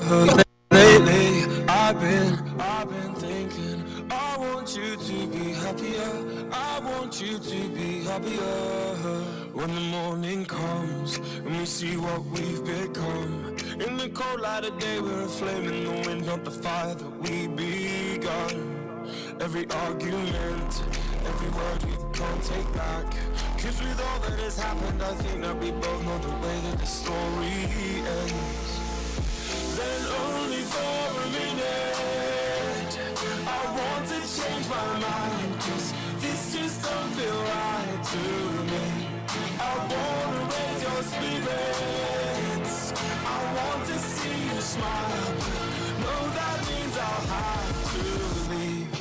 Lately, I've been thinking, I want you to be happier. I want you to be happier. When the morning comes and we see what we've become. In the cold light of day, we're a flame in the wind, not the fire that we begun. Every argument, every word we can't take back. Cause with all that has happened, I think that we both know the way that the story ends. Then only for a minute I want to change my mind, cause this just don't feel right to me. I wanna raise your spirits, I want to see you smile. No, that means I'll have to leave.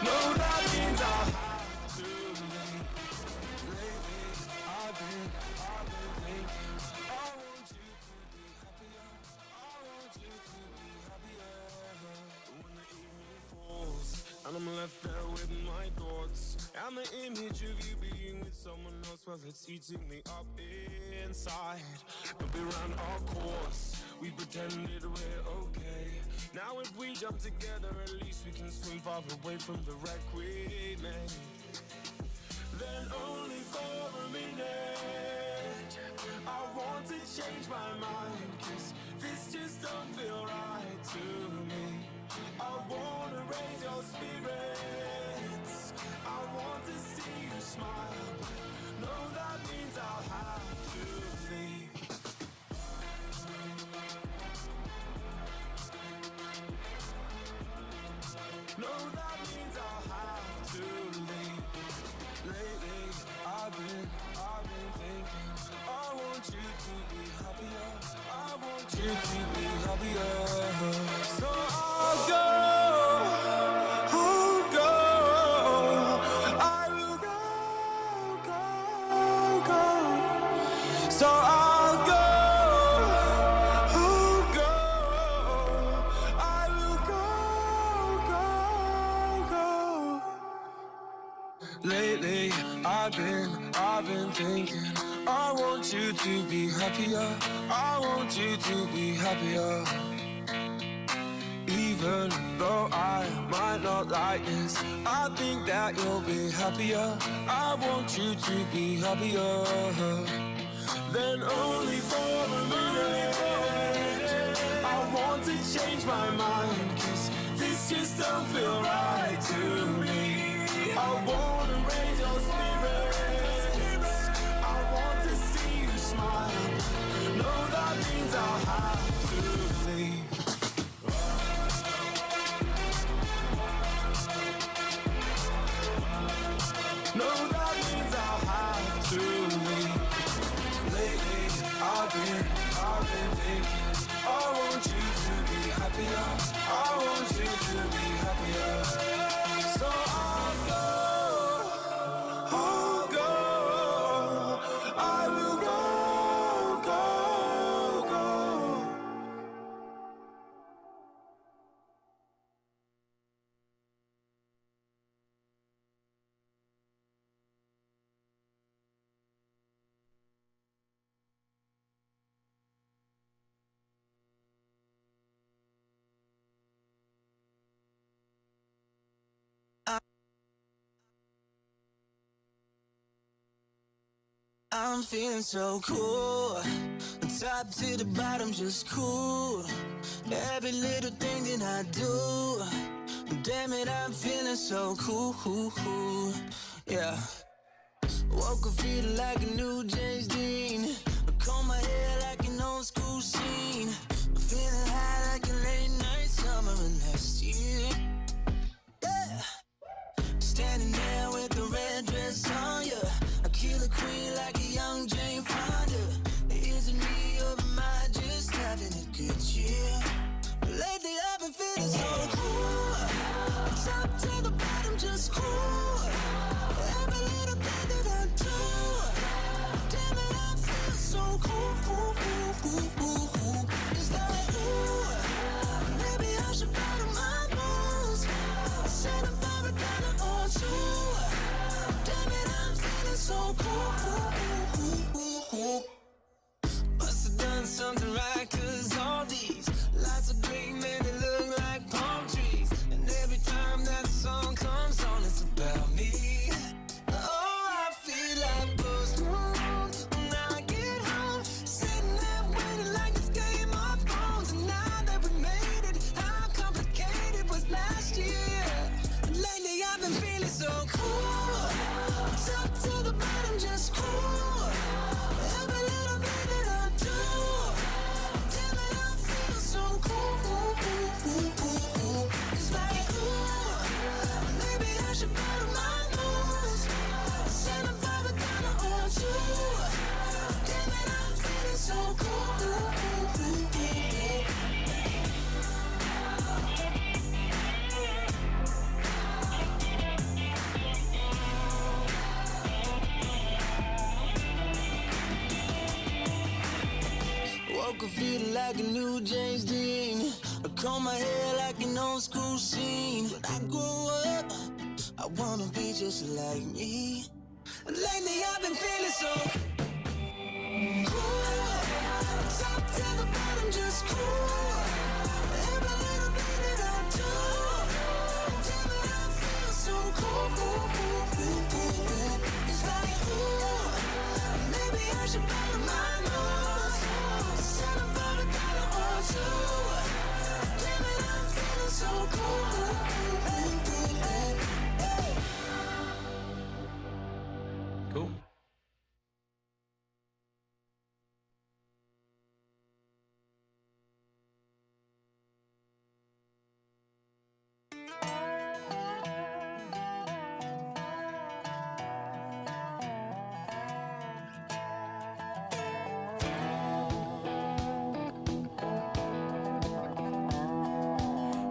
No, that means I'll have to leave. I've been thinking, I want you to be happier. I want you to be happier. When the evening falls and I'm left there with my thoughts and the image of you being with someone else, well, it's eating me up inside. But we ran our course, we pretended we're okay. Now if we jump together, at least we can swim far away from the wreck we made. Then only for a minute I want to change my mind, cause this just don't feel right to me. I wanna raise your spirits, I want to see you smile. No, that means I'll have to leave. No, that means I'll have to leave. Lately, I've been thinking, I want you to be happier. I want you to be happier. So I'll go, I will go. So I'll go, I will go. Lately, I've been thinking, I want you to be happier. I want you to be happier. Even though I might not like this, I think that you'll be happier. I want you to be happier. Then only for a minute I want to change my mind, cause this just don't feel right to me. I wanna raise your spirits, I want to see you smile. No, that means I'll have to leave. No, that means I'll have to leave. Lately, I've been thinking, I want you to be happier. I want you to be happier. So I'll go, I will go. I'm feeling so cool, top to the bottom, just cool. Every little thing that I do, damn it, I'm feeling so cool. Yeah. Woke up feeling like a new James Dean. I comb my hair like an old school scene. I'm feeling high like a late night summer of last year. Yeah. Standing there with the red dress on, yeah. I kill a queen like a young Jane Fonda. Is it me or am I just having a good year? Lately I've been feeling so cool, top to the bottom, just cool. Every little thing that I do, damn it, I feel so cool. It's like, ooh, maybe I should bottom my mood. cool. Must have done something right, 'cause all these lights are green, man, they look like palm trees. And every time that song comes on, it's about me. Oh, I feel like Post Malone when I get home, sitting there waiting like it's Game of Thrones. And now that we made it, how complicated was last year? Lately I've been feeling so cool, top to the bottom, just cool. Every little thing that I do, damn it, I feel so cool. It's like, ooh, maybe I should bottle my nose, send a private dollar or two. Damn it, I'm feeling so cool. Woke up feeling like a new James Dean. I comb my hair like an old school scene. When I grow up, I wanna be just like me. Lately I've been feeling so cool, top to the bottom, just cool. Every little thing that I do, damn it, I feel so cool. It's like, ooh, maybe I should bottle my nose, send a private dollar or two. Damn it, I'm feeling so cool. Cool.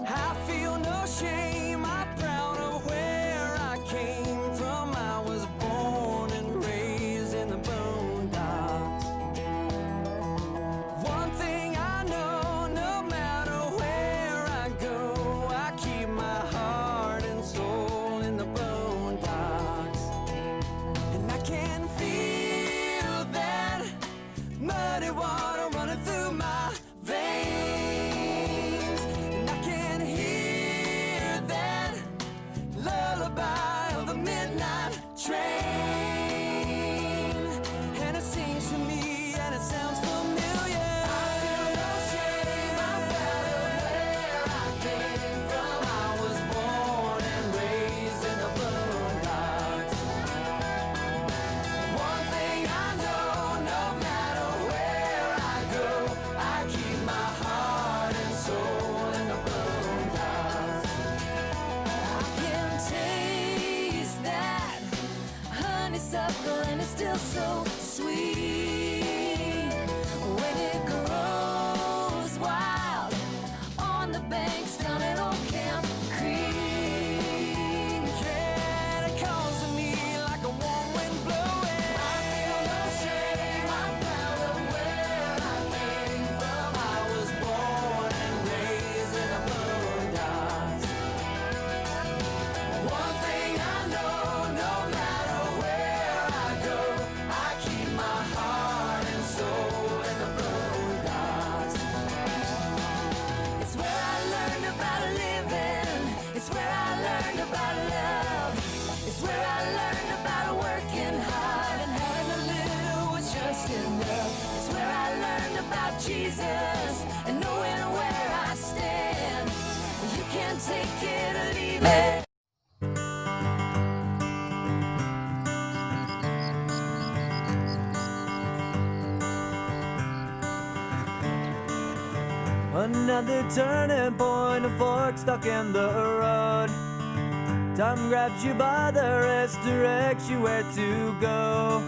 I feel no shame, I'm proud of where I came from. I was born and raised in the boondocks. One thing I know, no matter where I go, I keep my heart and soul in the boondocks. And I can feel that muddy water running through my veins. And I can hear that lullaby of the midnight train. And it seems to me, and it sounds familiar. I feel no shame, I'm proud of where I came from. I was born and raised in the boondocks. One thing I know, no matter where I go, I keep my heart and soul in the boondocks. I can taste that honeysuckle, and it's still so sweet when it grows wild on the banks down at Old Camp Creek. Yeah, it calls to me like a warm wind blowing. I feel no shame, I'm proud of where I came from. I was born and raised in the boondocks. One thing I know, no matter where I go, I keep my heart and soul in the boondocks. It's where I learned about living. It's where I learned about love. It's where I learned about working hard and having a little was just enough. It's where I learned about Jesus and knowing where I stand. You can't take it or leave it. Another turning point, a fork stuck in the road. Time grabs you by the wrist, directs you where to go.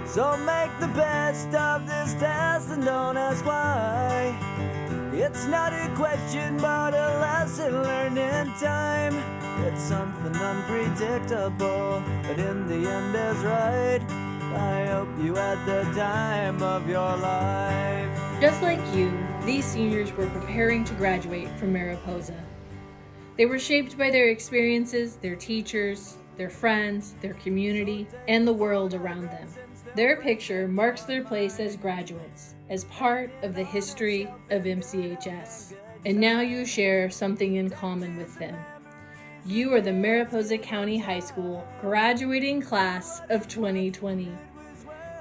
So make the best of this test and don't ask why. It's not a question but a lesson learned in time. It's something unpredictable, but in the end is right. I hope you had the time of your life. Just like you, these seniors were preparing to graduate from Mariposa. They were shaped by their experiences, their teachers, their friends, their community, and the world around them. Their picture marks their place as graduates, as part of the history of MCHS. And now you share something in common with them. You are the Mariposa County High School graduating class of 2020.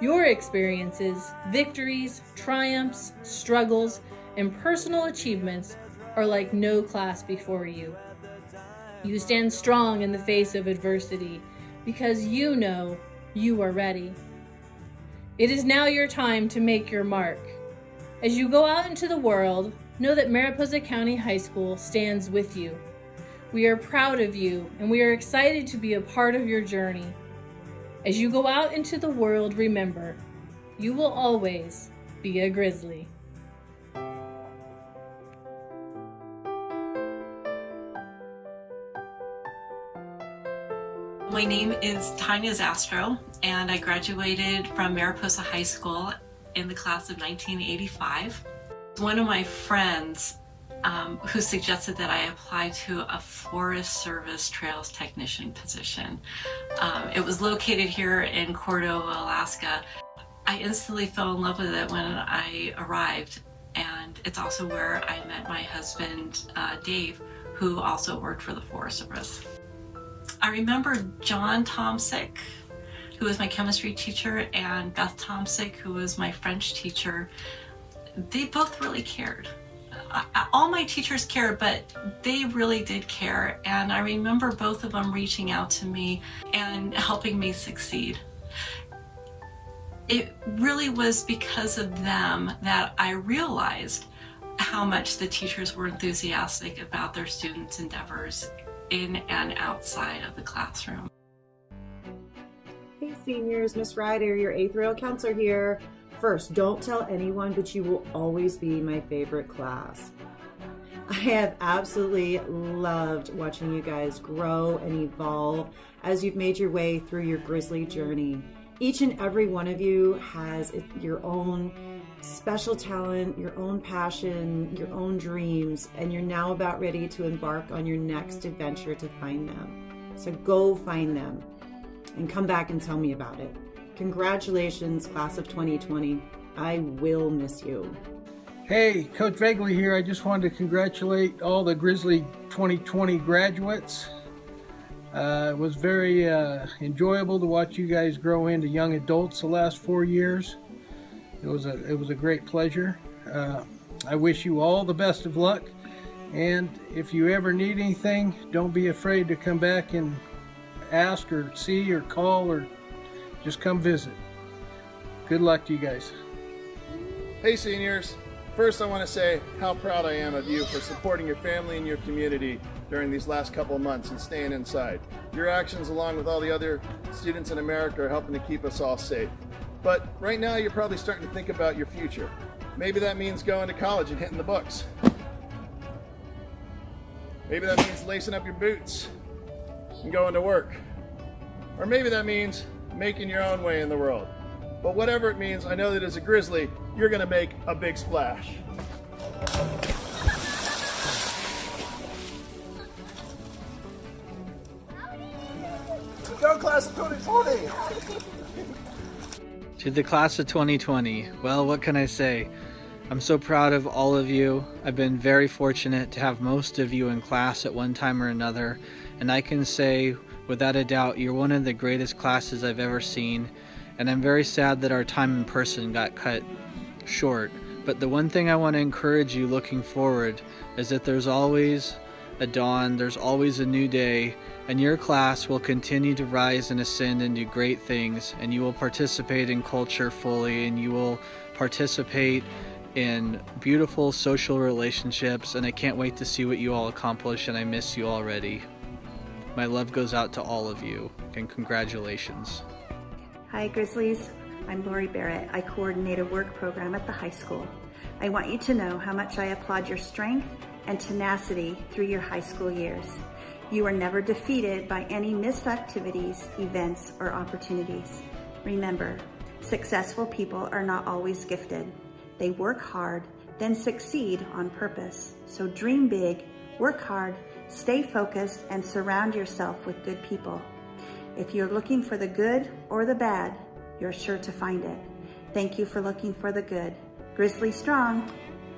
Your experiences, victories, triumphs, struggles, and personal achievements are like no class before you. You stand strong in the face of adversity because you know you are ready. It is now your time to make your mark. As you go out into the world, know that Mariposa County High School stands with you. We are proud of you, and we are excited to be a part of your journey. As you go out into the world, remember, you will always be a Grizzly. My name is Tanya Zastro, and I graduated from Mariposa High School in the class of 1985. One of my friends who suggested that I apply to a Forest Service Trails Technician position. It was located here in Cordova, Alaska. I instantly fell in love with it when I arrived, and it's also where I met my husband, Dave, who also worked for the Forest Service. I remember John Tomsick, who was my chemistry teacher, and Beth Tomsick, who was my French teacher. They both really cared. All my teachers cared, but they really did care. And I remember both of them reaching out to me and helping me succeed. It really was because of them that I realized how much the teachers were enthusiastic about their students' endeavors in and outside of the classroom. Hey seniors, Miss Ryder, your 8th rail counselor here. First, don't tell anyone, but you will always be my favorite class. I have absolutely loved watching you guys grow and evolve as you've made your way through your Grizzly journey. Each and every one of you has your own special talent, your own passion, your own dreams, and you're now about ready to embark on your next adventure to find them. So go find them and come back and tell me about it. Congratulations, class of 2020. I will miss you. Hey, Coach Vagley here. I just wanted to congratulate all the Grizzly 2020 graduates. It was very enjoyable to watch you guys grow into young adults the last 4 years. It was a great pleasure. I wish you all the best of luck. And if you ever need anything, don't be afraid to come back and ask or see or call or just come visit. Good luck to you guys. Hey seniors, first I want to say how proud I am of you for supporting your family and your community during these last couple of months and staying inside. Your actions along with all the other students in America are helping to keep us all safe. But right now you're probably starting to think about your future. Maybe that means going to college and hitting the books. Maybe that means lacing up your boots and going to work. Or maybe that means making your own way in the world. But whatever it means, I know that as a Grizzly, you're gonna make a big splash. Go class of 2020! To the class of 2020, well, what can I say? I'm so proud of all of you. I've been very fortunate to have most of you in class at one time or another, and I can say without a doubt you're one of the greatest classes I've ever seen, and I'm very sad that our time in person got cut short. But the one thing I want to encourage you looking forward is that there's always a dawn, there's always a new day, and your class will continue to rise and ascend and do great things, and you will participate in culture fully, and you will participate in beautiful social relationships, and I can't wait to see what you all accomplish, and I miss you already. My love goes out to all of you, and congratulations. Hi Grizzlies, I'm Lori Barrett. I coordinate a work program at the high school. I want you to know how much I applaud your strength and tenacity through your high school years. You are never defeated by any missed activities, events, or opportunities. Remember, successful people are not always gifted. They work hard, then succeed on purpose. So dream big, work hard, stay focused, and surround yourself with good people. If you're looking for the good or the bad, you're sure to find it. Thank you for looking for the good. Grizzly strong.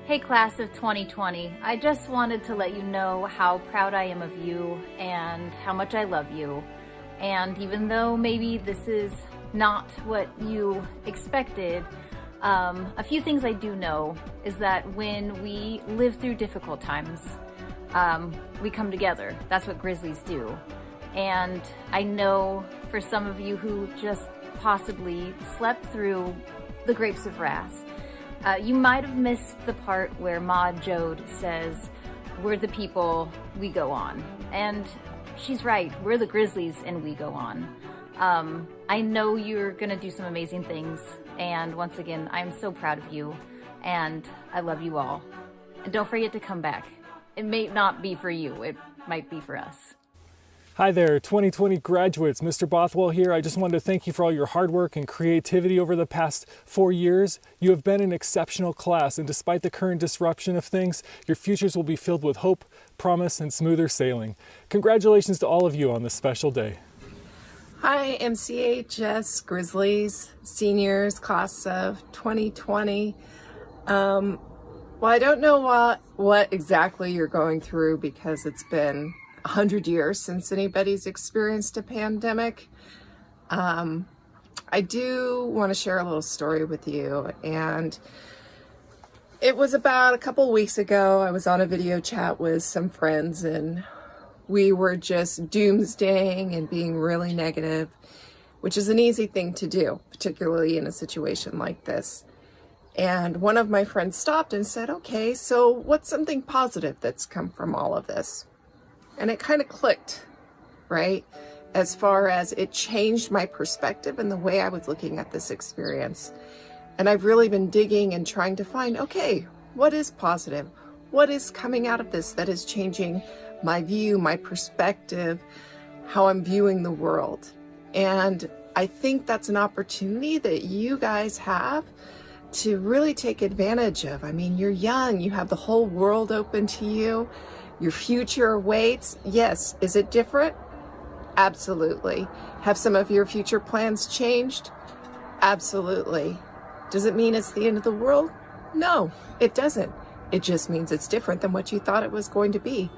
Hey class of 2020, I just wanted to let you know how proud I am of you and how much I love you. And even though maybe this is not what you expected, a few things I do know is that when we live through difficult times, we come together. That's what Grizzlies do. And I know for some of you who just possibly slept through the grapes of wrath, you might have missed the part where Maud Jode says, "We're the people, we go on." And she's right, we're the Grizzlies and we go on. I know you're gonna do some amazing things, and once again, I'm so proud of you, and I love you all. And don't forget to come back. It may not be for you, it might be for us. Hi there, 2020 graduates. Mr. Bothwell here. I just wanted to thank you for all your hard work and creativity over the past 4 years. You have been an exceptional class, and despite the current disruption of things, your futures will be filled with hope, promise, and smoother sailing. Congratulations to all of you on this special day. Hi, MCHS Grizzlies, seniors, class of 2020. Well, I don't know what exactly you're going through because it's been 100 years since anybody's experienced a pandemic. I do want to share a little story with you, and it was about a couple weeks ago. I was on a video chat with some friends, and we were just doomsdaying and being really negative, which is an easy thing to do, particularly in a situation like this. And one of my friends stopped and said, "Okay, so what's something positive that's come from all of this?" And it kind of clicked, right? As far as it changed my perspective and the way I was looking at this experience. And I've really been digging and trying to find, okay, what is positive? What is coming out of this that is changing my view, my perspective, how I'm viewing the world? And I think that's an opportunity that you guys have to really take advantage of. I mean, you're young, you have the whole world open to you. Your future awaits. Yes. Is it different? Absolutely. Have some of your future plans changed? Absolutely. Does it mean it's the end of the world? No, it doesn't. It just means it's different than what you thought it was going to be.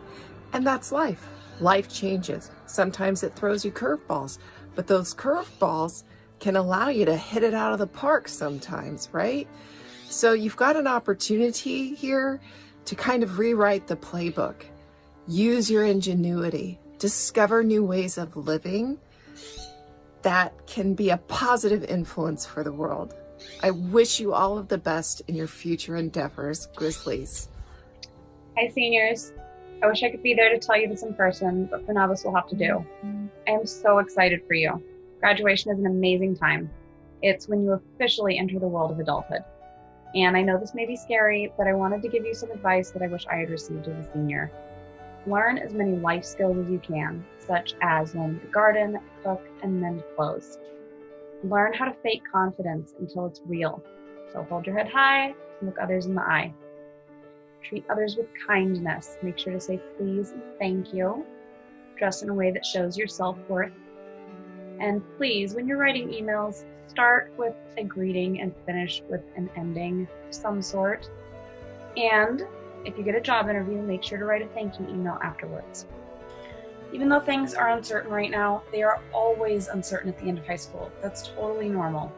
And that's life. Life changes. Sometimes it throws you curveballs, but those curveballs can allow you to hit it out of the park sometimes, right? So you've got an opportunity here to kind of rewrite the playbook. Use your ingenuity, discover new ways of living that can be a positive influence for the world. I wish you all of the best in your future endeavors, Grizzlies. Hi, seniors. I wish I could be there to tell you this in person, but for now this will have to do. I am so excited for you. Graduation is an amazing time. It's when you officially enter the world of adulthood. And I know this may be scary, but I wanted to give you some advice that I wish I had received as a senior. Learn as many life skills as you can, such as learn to garden, cook, and mend clothes. Learn how to fake confidence until it's real. So hold your head high and look others in the eye. Treat others with kindness. Make sure to say please and thank you. Dress in a way that shows your self-worth. And please, when you're writing emails, start with a greeting and finish with an ending of some sort. And if you get a job interview, make sure to write a thank you email afterwards. Even though things are uncertain right now, they are always uncertain at the end of high school. That's totally normal.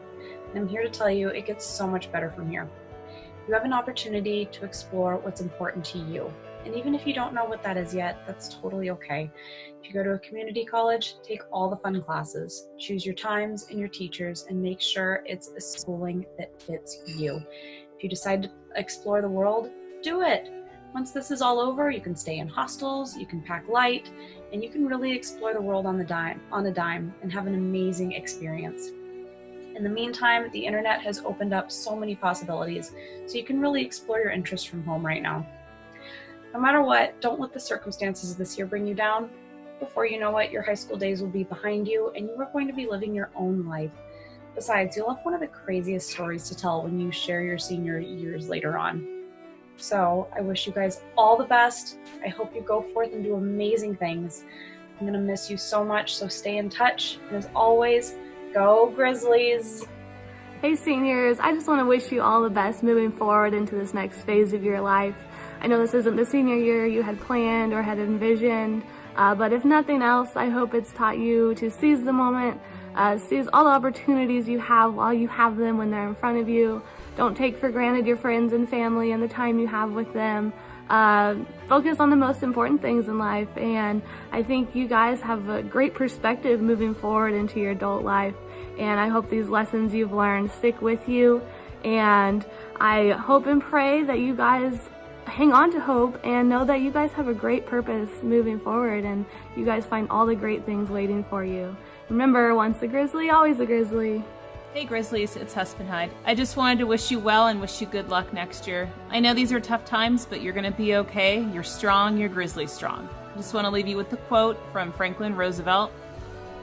And I'm here to tell you it gets so much better from here. You have an opportunity to explore what's important to you. And even if you don't know what that is yet, that's totally okay. If you go to a community college, take all the fun classes, choose your times and your teachers, and make sure it's a schooling that fits you. If you decide to explore the world, do it. Once this is all over, you can stay in hostels, you can pack light, and you can really explore the world on a dime and have an amazing experience. In the meantime, the internet has opened up so many possibilities, so you can really explore your interests from home right now. No matter what, don't let the circumstances of this year bring you down. Before you know it, your high school days will be behind you and you are going to be living your own life. Besides, you'll have one of the craziest stories to tell when you share your senior years later on. So I wish you guys all the best. I hope you go forth and do amazing things. I'm gonna miss you so much, so stay in touch. And as always, go Grizzlies! Hey seniors, I just want to wish you all the best moving forward into this next phase of your life. I know this isn't the senior year you had planned or had envisioned, but if nothing else, I hope it's taught you to seize the moment, seize all the opportunities you have while you have them when they're in front of you. Don't take for granted your friends and family and the time you have with them. Focus on the most important things in life, and I think you guys have a great perspective moving forward into your adult life. And I hope these lessons you've learned stick with you. And I hope and pray that you guys hang on to hope and know that you guys have a great purpose moving forward and you guys find all the great things waiting for you. Remember, once a Grizzly, always a Grizzly. Hey Grizzlies, it's Husbandhide. I just wanted to wish you well and wish you good luck next year. I know these are tough times, but you're going to be okay. You're strong, you're Grizzly strong. I just want to leave you with the quote from Franklin Roosevelt.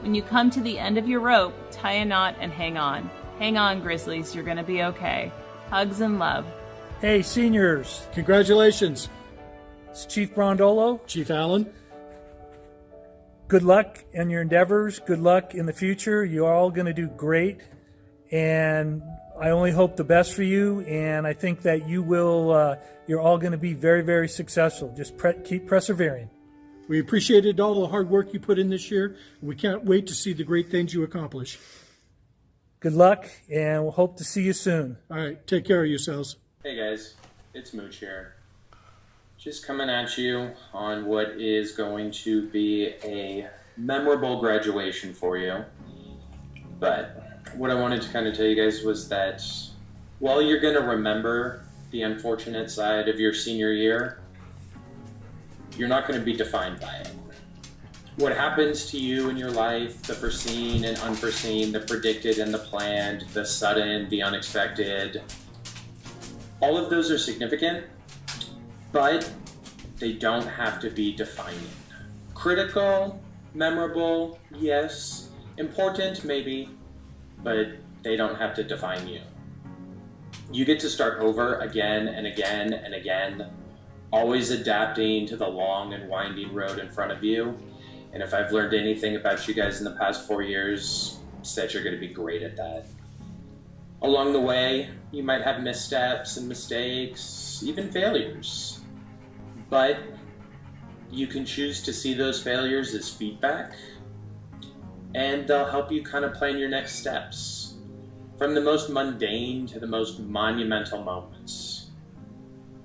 When you come to the end of your rope, tie a knot and hang on. Hang on, Grizzlies, you're gonna be okay. Hugs and love. Hey, seniors. Congratulations. It's Chief Brondolo. Chief Allen. Good luck in your endeavors. Good luck in the future. You're all gonna do great. And I only hope the best for you. And I think that you will, you're all gonna be very, very successful. Just keep persevering. We appreciated all the hard work you put in this year. We can't wait to see the great things you accomplish. Good luck, and we'll hope to see you soon. All right, take care of yourselves. Hey guys, it's Mooch here. Just coming at you on what is going to be a memorable graduation for you. But what I wanted to kind of tell you guys was that while you're going to remember the unfortunate side of your senior year, you're not going to be defined by it. What happens to you in your life, the foreseen and unforeseen, the predicted and the planned, the sudden, the unexpected, all of those are significant, but they don't have to be defining. Critical, memorable, yes. Important, maybe, but they don't have to define you. You get to start over again and again and again, always adapting to the long and winding road in front of you. And if I've learned anything about you guys in the past 4 years, it's that you're going to be great at that. Along the way, you might have missteps and mistakes, even failures. But you can choose to see those failures as feedback, and they'll help you kind of plan your next steps. From the most mundane to the most monumental moments.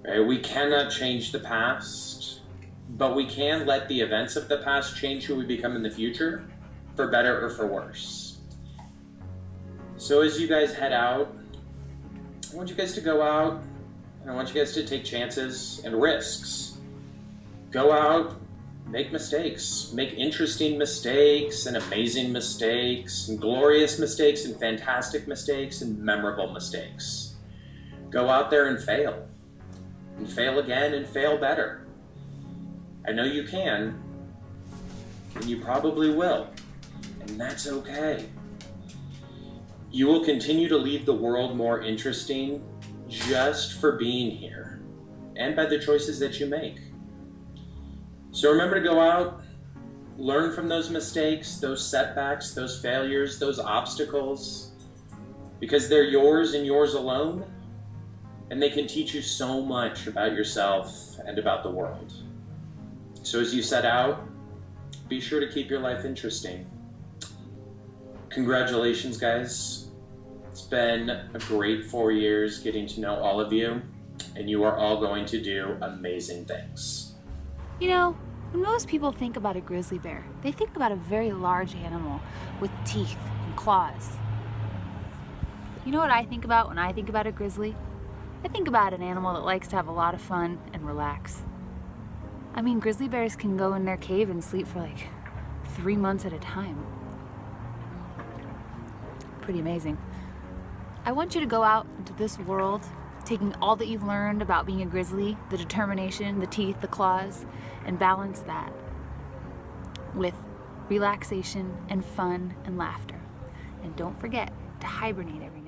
Right? We cannot change the past, but we can let the events of the past change who we become in the future, for better or for worse. So as you guys head out, I want you guys to go out, and I want you guys to take chances and risks. Go out, make mistakes, make interesting mistakes and amazing mistakes and glorious mistakes and fantastic mistakes and memorable mistakes. Go out there and fail again and fail better. I know you can, and you probably will, and that's okay. You will continue to leave the world more interesting just for being here and by the choices that you make. So remember to go out, learn from those mistakes, those setbacks, those failures, those obstacles, because they're yours and yours alone, and they can teach you so much about yourself and about the world. So as you set out, be sure to keep your life interesting. Congratulations, guys. It's been a great 4 years getting to know all of you, and you are all going to do amazing things. You know, when most people think about a grizzly bear, they think about a very large animal with teeth and claws. You know what I think about when I think about a grizzly? I think about an animal that likes to have a lot of fun and relax. I mean, grizzly bears can go in their cave and sleep for like 3 months at a time. Pretty amazing. I want you to go out into this world, taking all that you've learned about being a grizzly, the determination, the teeth, the claws, and balance that with relaxation and fun and laughter. And don't forget to hibernate every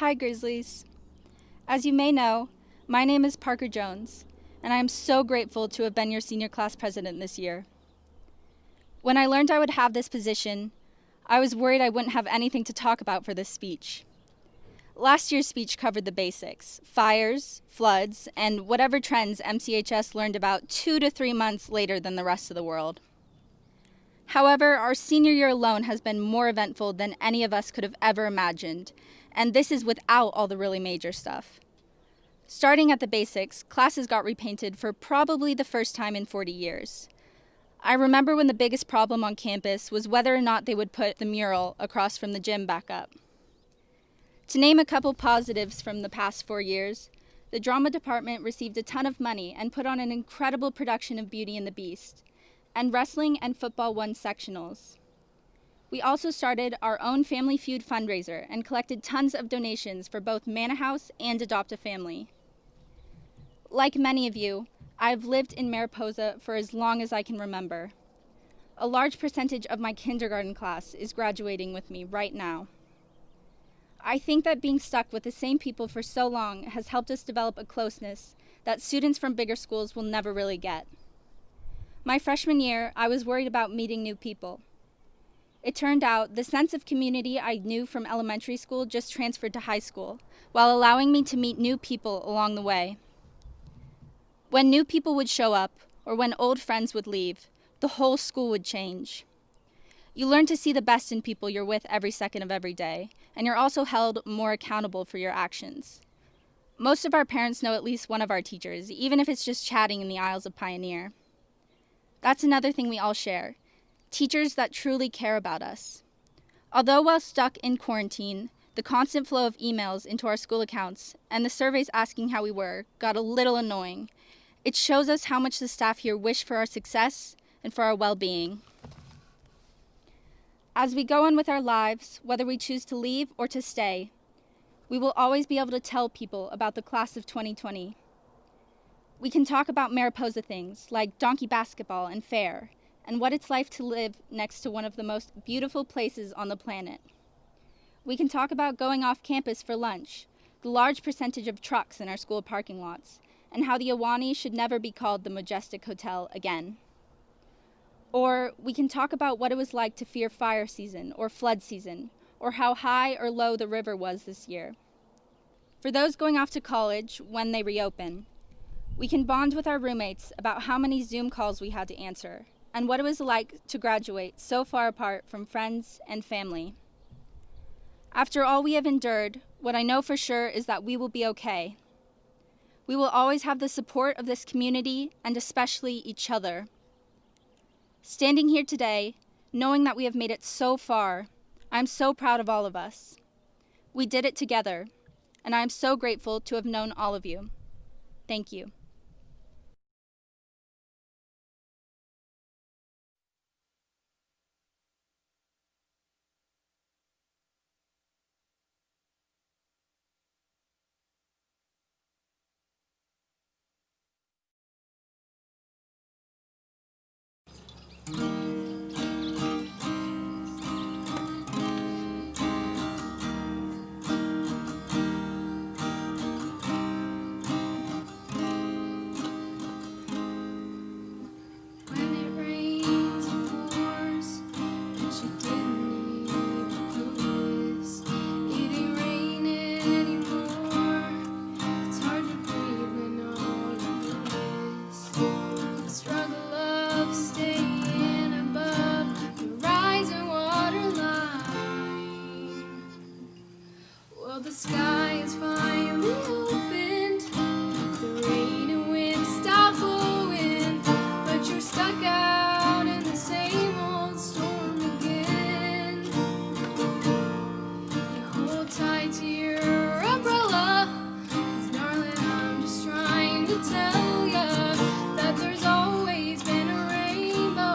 Hi, Grizzlies. As you may know, my name is Parker Jones, and I am so grateful to have been your senior class president this year. When I learned I would have this position, I was worried I wouldn't have anything to talk about for this speech. Last year's speech covered the basics: fires, floods, and whatever trends MCHS learned about 2 to 3 months later than the rest of the world. However, our senior year alone has been more eventful than any of us could have ever imagined, and this is without all the really major stuff. Starting at the basics, classes got repainted for probably the first time in 40 years. I remember when the biggest problem on campus was whether or not they would put the mural across from the gym back up. To name a couple positives from the past 4 years, the drama department received a ton of money and put on an incredible production of Beauty and the Beast, and wrestling and football won sectionals. We also started our own Family Feud fundraiser and collected tons of donations for both Manor House and Adopt a Family. Like many of you, I've lived in Mariposa for as long as I can remember. A large percentage of my kindergarten class is graduating with me right now. I think that being stuck with the same people for so long has helped us develop a closeness that students from bigger schools will never really get. My freshman year, I was worried about meeting new people. It turned out the sense of community I knew from elementary school just transferred to high school, while allowing me to meet new people along the way. When new people would show up, or when old friends would leave, the whole school would change. You learn to see the best in people you're with every second of every day, and you're also held more accountable for your actions. Most of our parents know at least one of our teachers, even if it's just chatting in the aisles of Pioneer. That's another thing we all share: teachers that truly care about us. Although while stuck in quarantine, the constant flow of emails into our school accounts and the surveys asking how we were got a little annoying. It shows us how much the staff here wish for our success and for our well-being. As we go on with our lives, whether we choose to leave or to stay, we will always be able to tell people about the class of 2020. We can talk about Mariposa things like donkey basketball and fair, and what it's like to live next to one of the most beautiful places on the planet. We can talk about going off campus for lunch, the large percentage of trucks in our school parking lots, and how the Ahwahnee should never be called the Majestic Hotel again. Or we can talk about what it was like to fear fire season or flood season, or how high or low the river was this year. For those going off to college when they reopen, we can bond with our roommates about how many Zoom calls we had to answer, and what it was like to graduate so far apart from friends and family. After all we have endured, what I know for sure is that we will be okay. We will always have the support of this community and especially each other. Standing here today, knowing that we have made it so far, I'm so proud of all of us. We did it together, and I am so grateful to have known all of you. Thank you. The sky is finally opened, the rain and wind stop blowing, but you're stuck out in the same old storm again. You hold tight to your umbrella, 'cause darling, I'm just trying to tell ya that there's always been a rainbow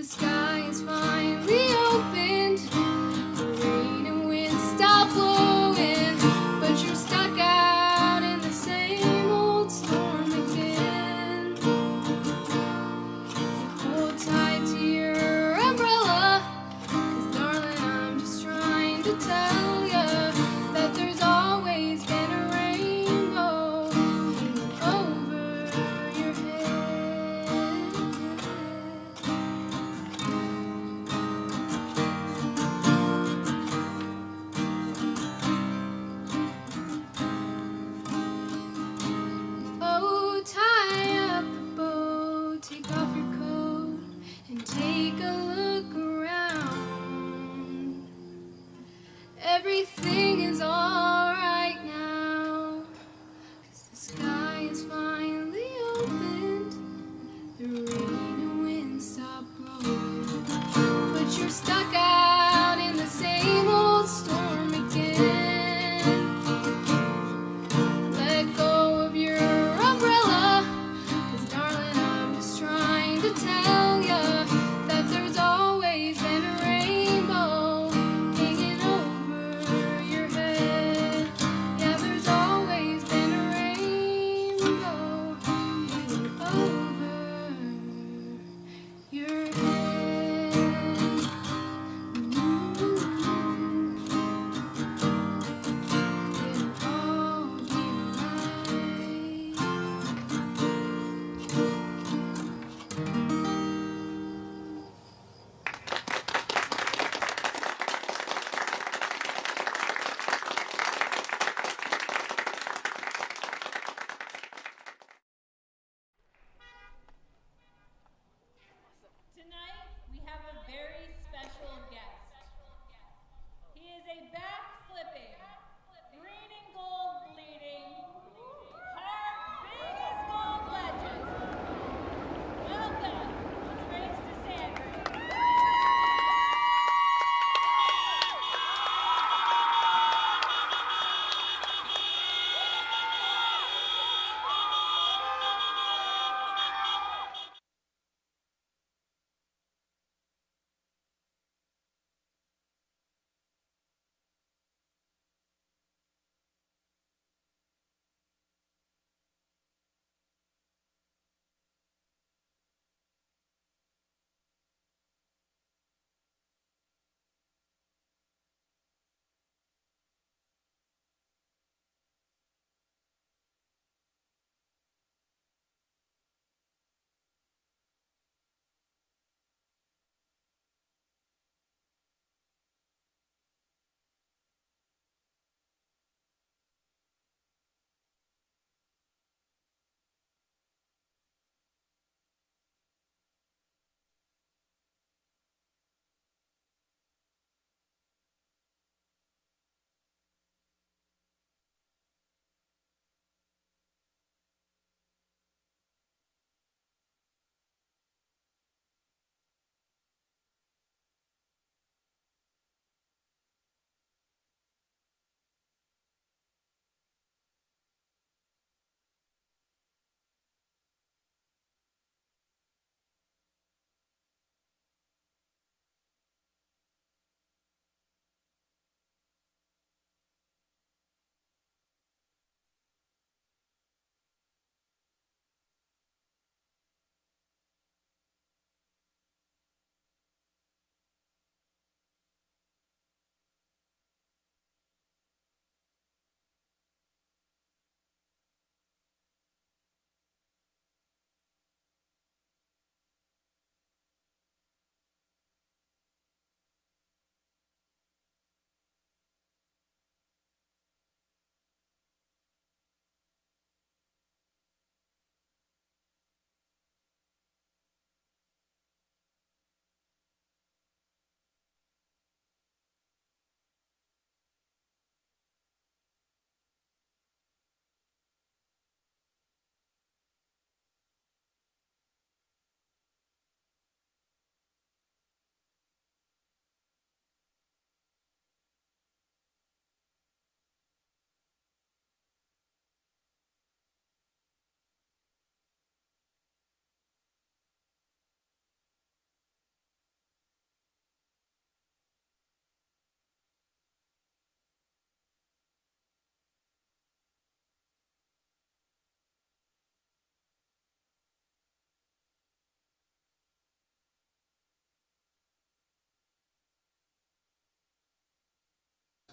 sky is finally opened, the rain and wind stop blowing, but you're stuck out in the same old storm again. Hold tight to your umbrella, 'cause darling, I'm just trying to tell ya that there's always been a rainbow over your head.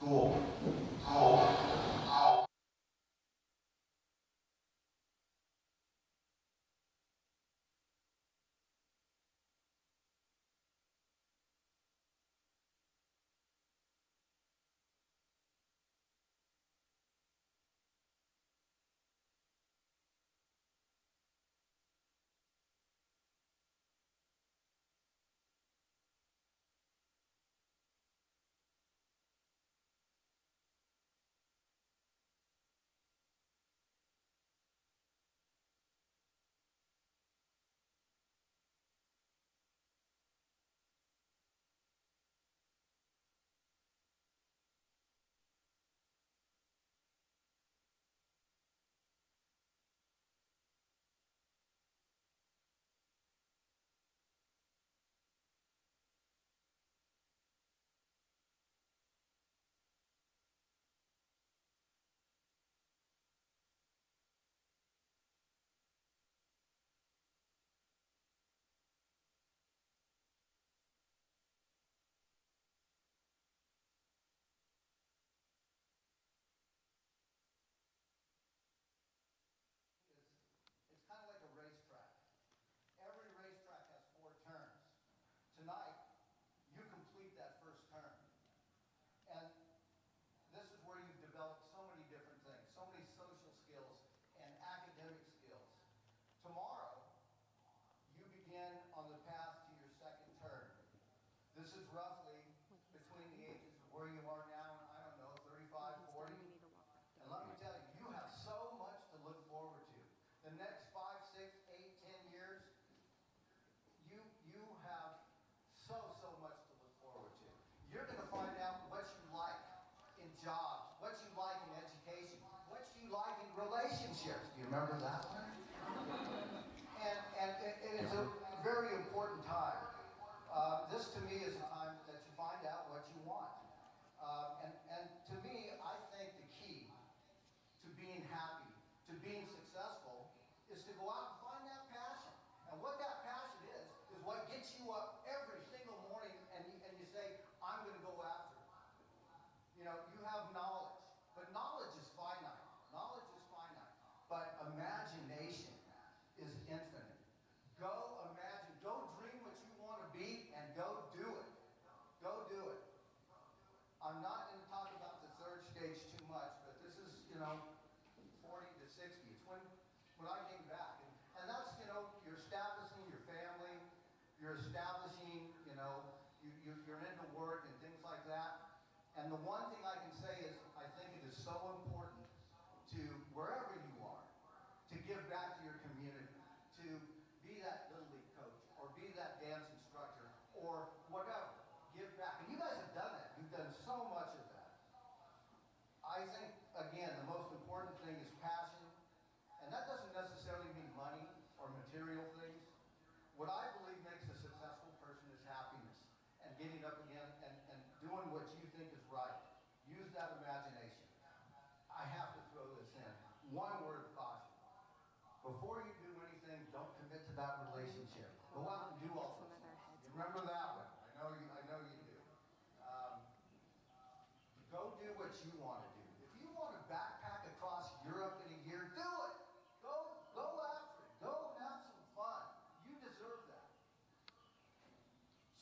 It's kind of like a racetrack. Every racetrack has 4 turns. Tonight, you complete that first turn. And this is where you've developed so many different things, so many social skills and academic skills. Tomorrow, you begin on the path to your second turn. This is roughly between the ages of where you are now and, I don't know, 35, 40. And let me tell you, you have so much to look forward to. The next 5, 6, 8, 10 years, you have so much to look forward to. You're going to find out what you like in jobs, what you like in education, what you like in relationships. Do you remember that one? And it is a very important time. This to me is a time that you find out what you want. And to me, I think the key to being happy, to being successful, is to go out and find that passion. And what that passion is what gets you up every single morning and you say, I'm going to go after it. You know, you have knowledge, but knowledge is finite. Knowledge is finite, but imagination is infinite. Go imagine, go dream what you want to be and go do it. Go do it. I'm not going to talk about the third stage too much, but this is, 40 to 60. It's when I came back. And that's, you're establishing your family, you're establishing, you're into work and things like that. And the one thing I can say is I think it is so important to, wherever you are, to give back to your community, to be that Little League coach, or be that dance instructor, or whatever. Give back. And you guys have done that. You've done so much of that. I think, again, the most important thing is passion. And that doesn't necessarily mean money or material things. What I believe makes a successful person is happiness and getting up again and doing what you think is right. Use that imagination. I have to throw this in. One word of caution. Before you do anything, don't commit to that relationship. Go out and do all those things. You remember that one? I know you do. Go do what you want to do. If you want to backpack across Europe in a year, do it. Go after it. Go have some fun. You deserve that.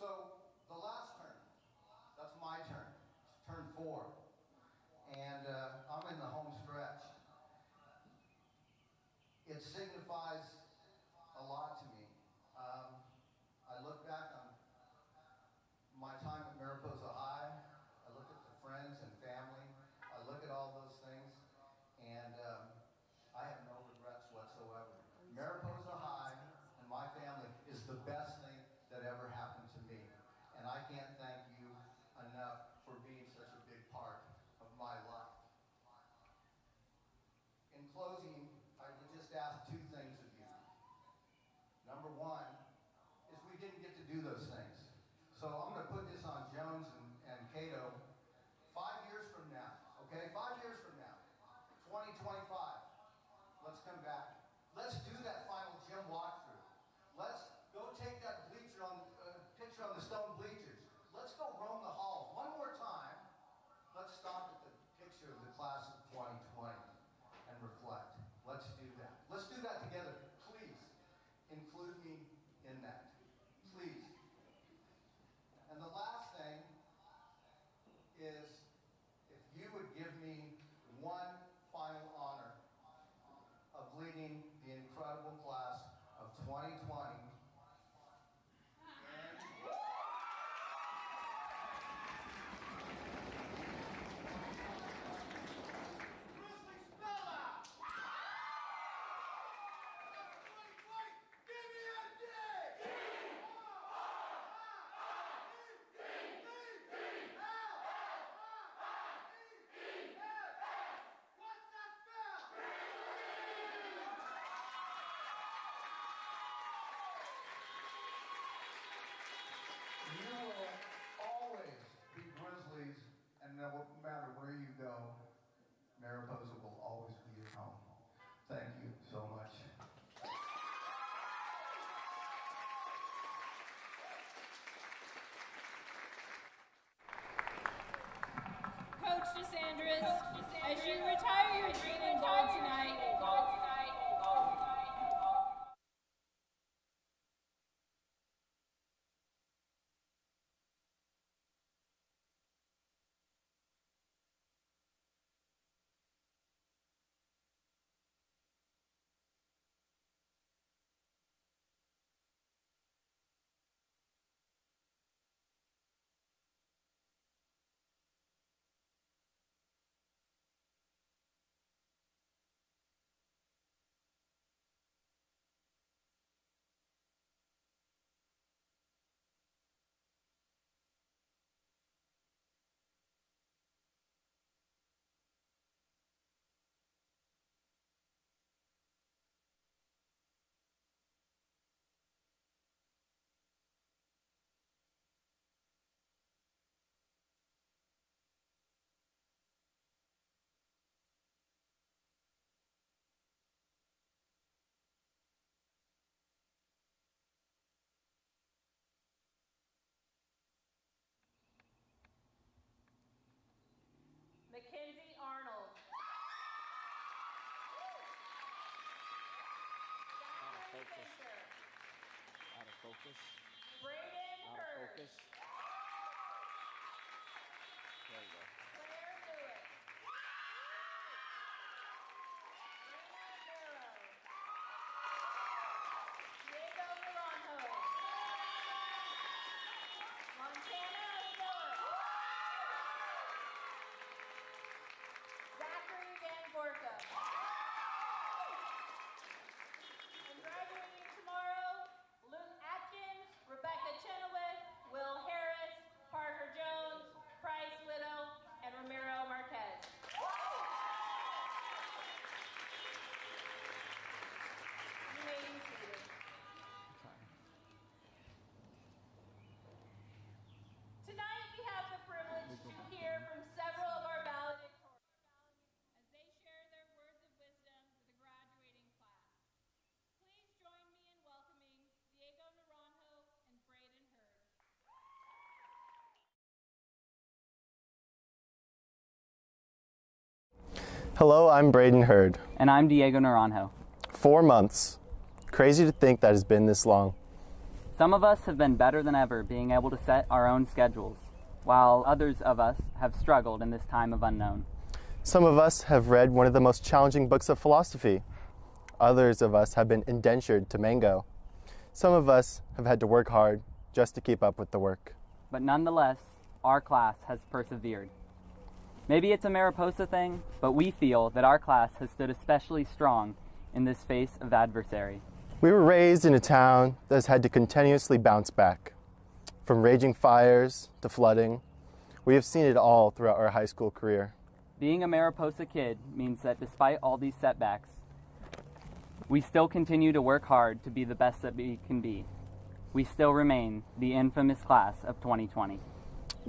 So the last turn, that's my turn. It's turn 4. And I'm in the home stretch. It signifies a lot to me. I look back on my time at Mariposa High. I look at the friends and family. I look at all those things, and I have no regrets whatsoever. Mariposa High and my family is the best thing that ever happened to me. And I can't thank you enough for being such a big part of my life. In closing, I would just ask 2 things of you. Number 1 is we didn't get to do those things. So I'm going to put this on Jones and Cato. 5 years from now, okay? 5 years from now, 2025, let's come back. Let's do that final gym walkthrough. Let's go take that picture on the stone bleachers. Let's go roam the halls one more time. Let's stop And no matter where you go, Mariposa will always be your home. Thank you so much. Coach DeSandris, as you retire your green and gold tonight, Mackenzie Arnold. Out of focus. Brayden Out of Hurd. focus. There you go. Claire Lewis. Rena Barrow. Diego Naranjo. Montana Miller. Zachary Van Gorkum. And graduating tomorrow, Luke Atkins, Rebecca Chenoweth, Will Harris, Parker Jones, Bryce Little, and Ramiro Marquez. You may be seated. Tonight we have the privilege to hear from several of our valedictorians as they share their words of wisdom to the graduating class. Please join me in welcoming Diego Naranjo and Brayden Hurd. Hello, I'm Brayden Hurd. And I'm Diego Naranjo. 4 months. Crazy to think that it's been this long. Some of us have been better than ever being able to set our own schedules, while others of us have struggled in this time of unknown. Some of us have read one of the most challenging books of philosophy. Others of us have been indentured to Mango. Some of us have had to work hard just to keep up with the work. But nonetheless, our class has persevered. Maybe it's a Mariposa thing, but we feel that our class has stood especially strong in this face of adversary. We were raised in a town that has had to continuously bounce back. From raging fires to flooding, we have seen it all throughout our high school career. Being a Mariposa kid means that despite all these setbacks, we still continue to work hard to be the best that we can be. We still remain the infamous class of 2020.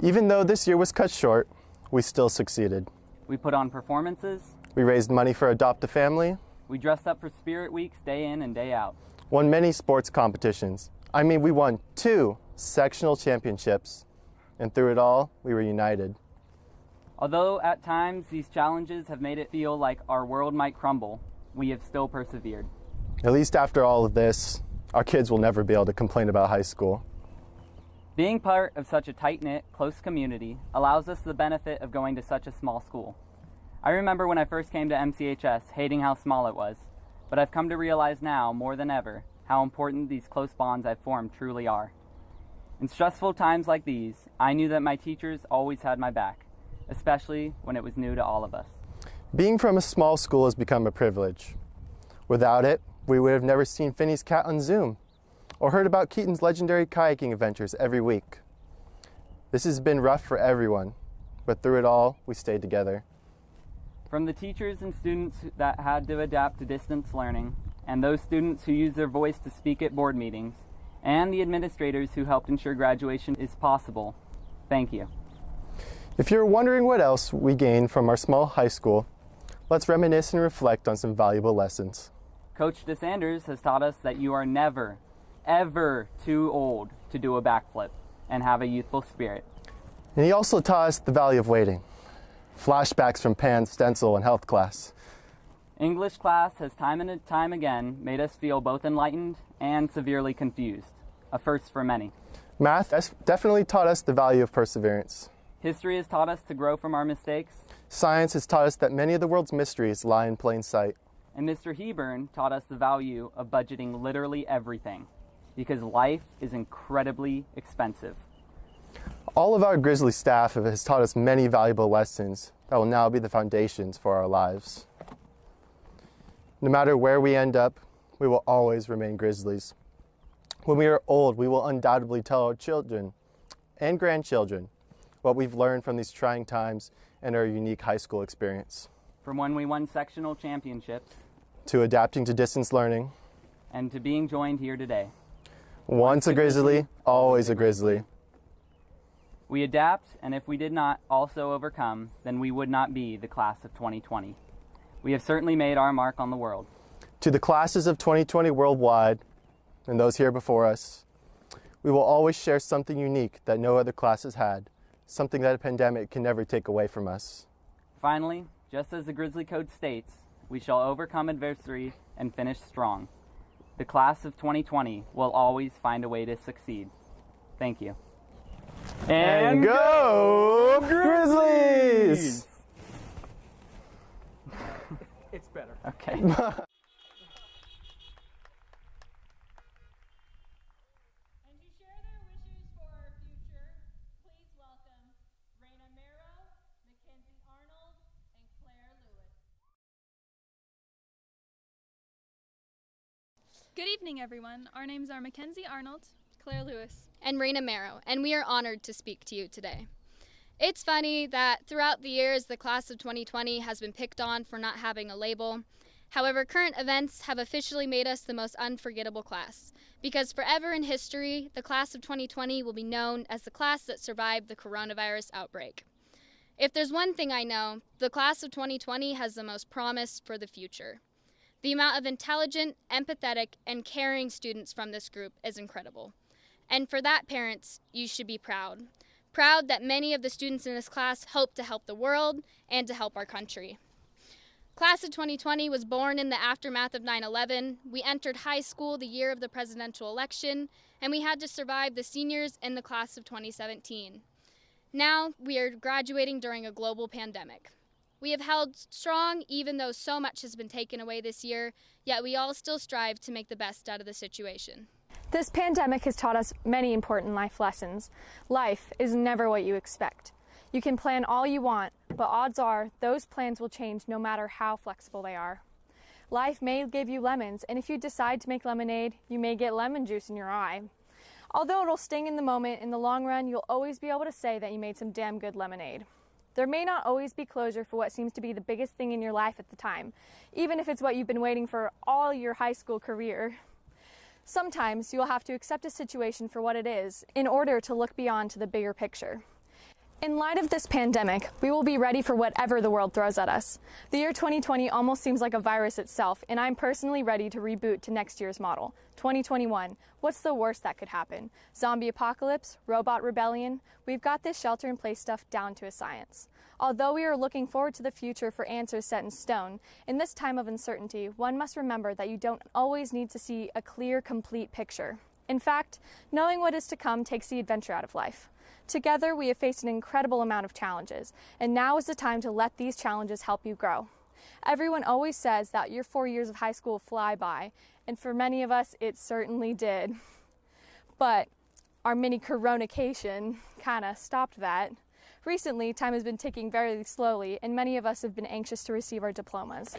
Even though this year was cut short, we still succeeded. We put on performances. We raised money for Adopt a Family. We dressed up for Spirit Weeks day in and day out. Won many sports competitions. We won 2 sectional championships. And through it all, we were united. Although at times these challenges have made it feel like our world might crumble, we have still persevered. At least after all of this, our kids will never be able to complain about high school. Being part of such a tight-knit, close community allows us the benefit of going to such a small school. I remember when I first came to MCHS hating how small it was, but I've come to realize now more than ever how important these close bonds I've formed truly are. In stressful times like these, I knew that my teachers always had my back, especially when it was new to all of us. Being from a small school has become a privilege. Without it, we would have never seen Finney's cat on Zoom, or heard about Keaton's legendary kayaking adventures every week. This has been rough for everyone, but through it all, we stayed together. From the teachers and students that had to adapt to distance learning, and those students who used their voice to speak at board meetings, and the administrators who helped ensure graduation is possible, thank you. If you're wondering what else we gained from our small high school, let's reminisce and reflect on some valuable lessons. Coach DeSanders has taught us that you are never, ever too old to do a backflip and have a youthful spirit. And he also taught us the value of waiting. Flashbacks from Pan's stencil and health class. English class has time and time again made us feel both enlightened and severely confused, a first for many. Math has definitely taught us the value of perseverance. History has taught us to grow from our mistakes. Science has taught us that many of the world's mysteries lie in plain sight. And Mr. Hebern taught us the value of budgeting literally everything, because life is incredibly expensive. All of our Grizzly staff has taught us many valuable lessons that will now be the foundations for our lives. No matter where we end up, we will always remain Grizzlies. When we are old, we will undoubtedly tell our children and grandchildren what we've learned from these trying times and our unique high school experience. From when we won sectional championships, to adapting to distance learning, and to being joined here today. Once a Grizzly, always a Grizzly. We adapt, and if we did not also overcome, then we would not be the class of 2020. We have certainly made our mark on the world. To the classes of 2020 worldwide, and those here before us, we will always share something unique that no other classes had, something that a pandemic can never take away from us. Finally, just as the Grizzly Code states, we shall overcome adversity and finish strong. The class of 2020 will always find a way to succeed. Thank you. And go Grizzlies! It's better. Okay. Good evening, everyone. Our names are Mackenzie Arnold, Claire Lewis, and Raina Marrow, and we are honored to speak to you today. It's funny that throughout the years, the class of 2020 has been picked on for not having a label. However, current events have officially made us the most unforgettable class, because forever in history, the class of 2020 will be known as the class that survived the coronavirus outbreak. If there's one thing I know, the class of 2020 has the most promise for the future. The amount of intelligent, empathetic, and caring students from this group is incredible. And for that, parents, you should be proud. Proud that many of the students in this class hope to help the world and to help our country. Class of 2020 was born in the aftermath of 9/11. We entered high school the year of the presidential election, and we had to survive the seniors in the class of 2017. Now, we are graduating during a global pandemic. We have held strong even though so much has been taken away this year, yet we all still strive to make the best out of the situation. This pandemic has taught us many important life lessons. Life is never what you expect. You can plan all you want, but odds are those plans will change no matter how flexible they are. Life may give you lemons, and if you decide to make lemonade, you may get lemon juice in your eye. Although it'll sting in the moment, in the long run, you'll always be able to say that you made some damn good lemonade. There may not always be closure for what seems to be the biggest thing in your life at the time, even if it's what you've been waiting for all your high school career. Sometimes you'll have to accept a situation for what it is in order to look beyond to the bigger picture. In light of this pandemic, we will be ready for whatever the world throws at us. The year 2020 almost seems like a virus itself, and I'm personally ready to reboot to next year's model. 2021, what's the worst that could happen? Zombie apocalypse? Robot rebellion? We've got this shelter-in-place stuff down to a science. Although we are looking forward to the future for answers set in stone, in this time of uncertainty, one must remember that you don't always need to see a clear, complete picture. In fact, knowing what is to come takes the adventure out of life. Together, we have faced an incredible amount of challenges, and now is the time to let these challenges help you grow. Everyone always says that your 4 years of high school fly by, and for many of us, it certainly did. But our mini coronacation kind of stopped that. Recently, time has been ticking very slowly, and many of us have been anxious to receive our diplomas.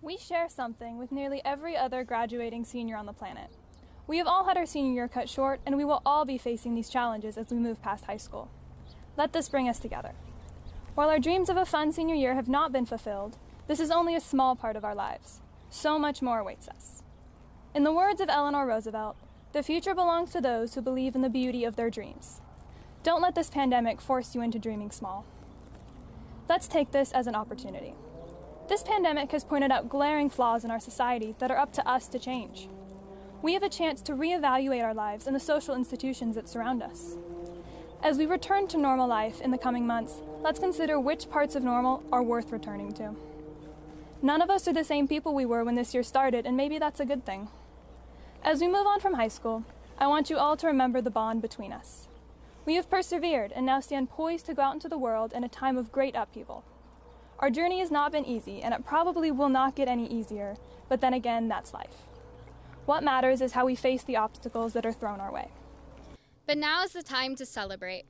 We share something with nearly every other graduating senior on the planet. We have all had our senior year cut short, and we will all be facing these challenges as we move past high school. Let this bring us together. While our dreams of a fun senior year have not been fulfilled, this is only a small part of our lives. So much more awaits us. In the words of Eleanor Roosevelt, the future belongs to those who believe in the beauty of their dreams. Don't let this pandemic force you into dreaming small. Let's take this as an opportunity. This pandemic has pointed out glaring flaws in our society that are up to us to change. We have a chance to reevaluate our lives and the social institutions that surround us. As we return to normal life in the coming months, let's consider which parts of normal are worth returning to. None of us are the same people we were when this year started, and maybe that's a good thing. As we move on from high school, I want you all to remember the bond between us. We have persevered and now stand poised to go out into the world in a time of great upheaval. Our journey has not been easy, and it probably will not get any easier, but then again, that's life. What matters is how we face the obstacles that are thrown our way. But now is the time to celebrate.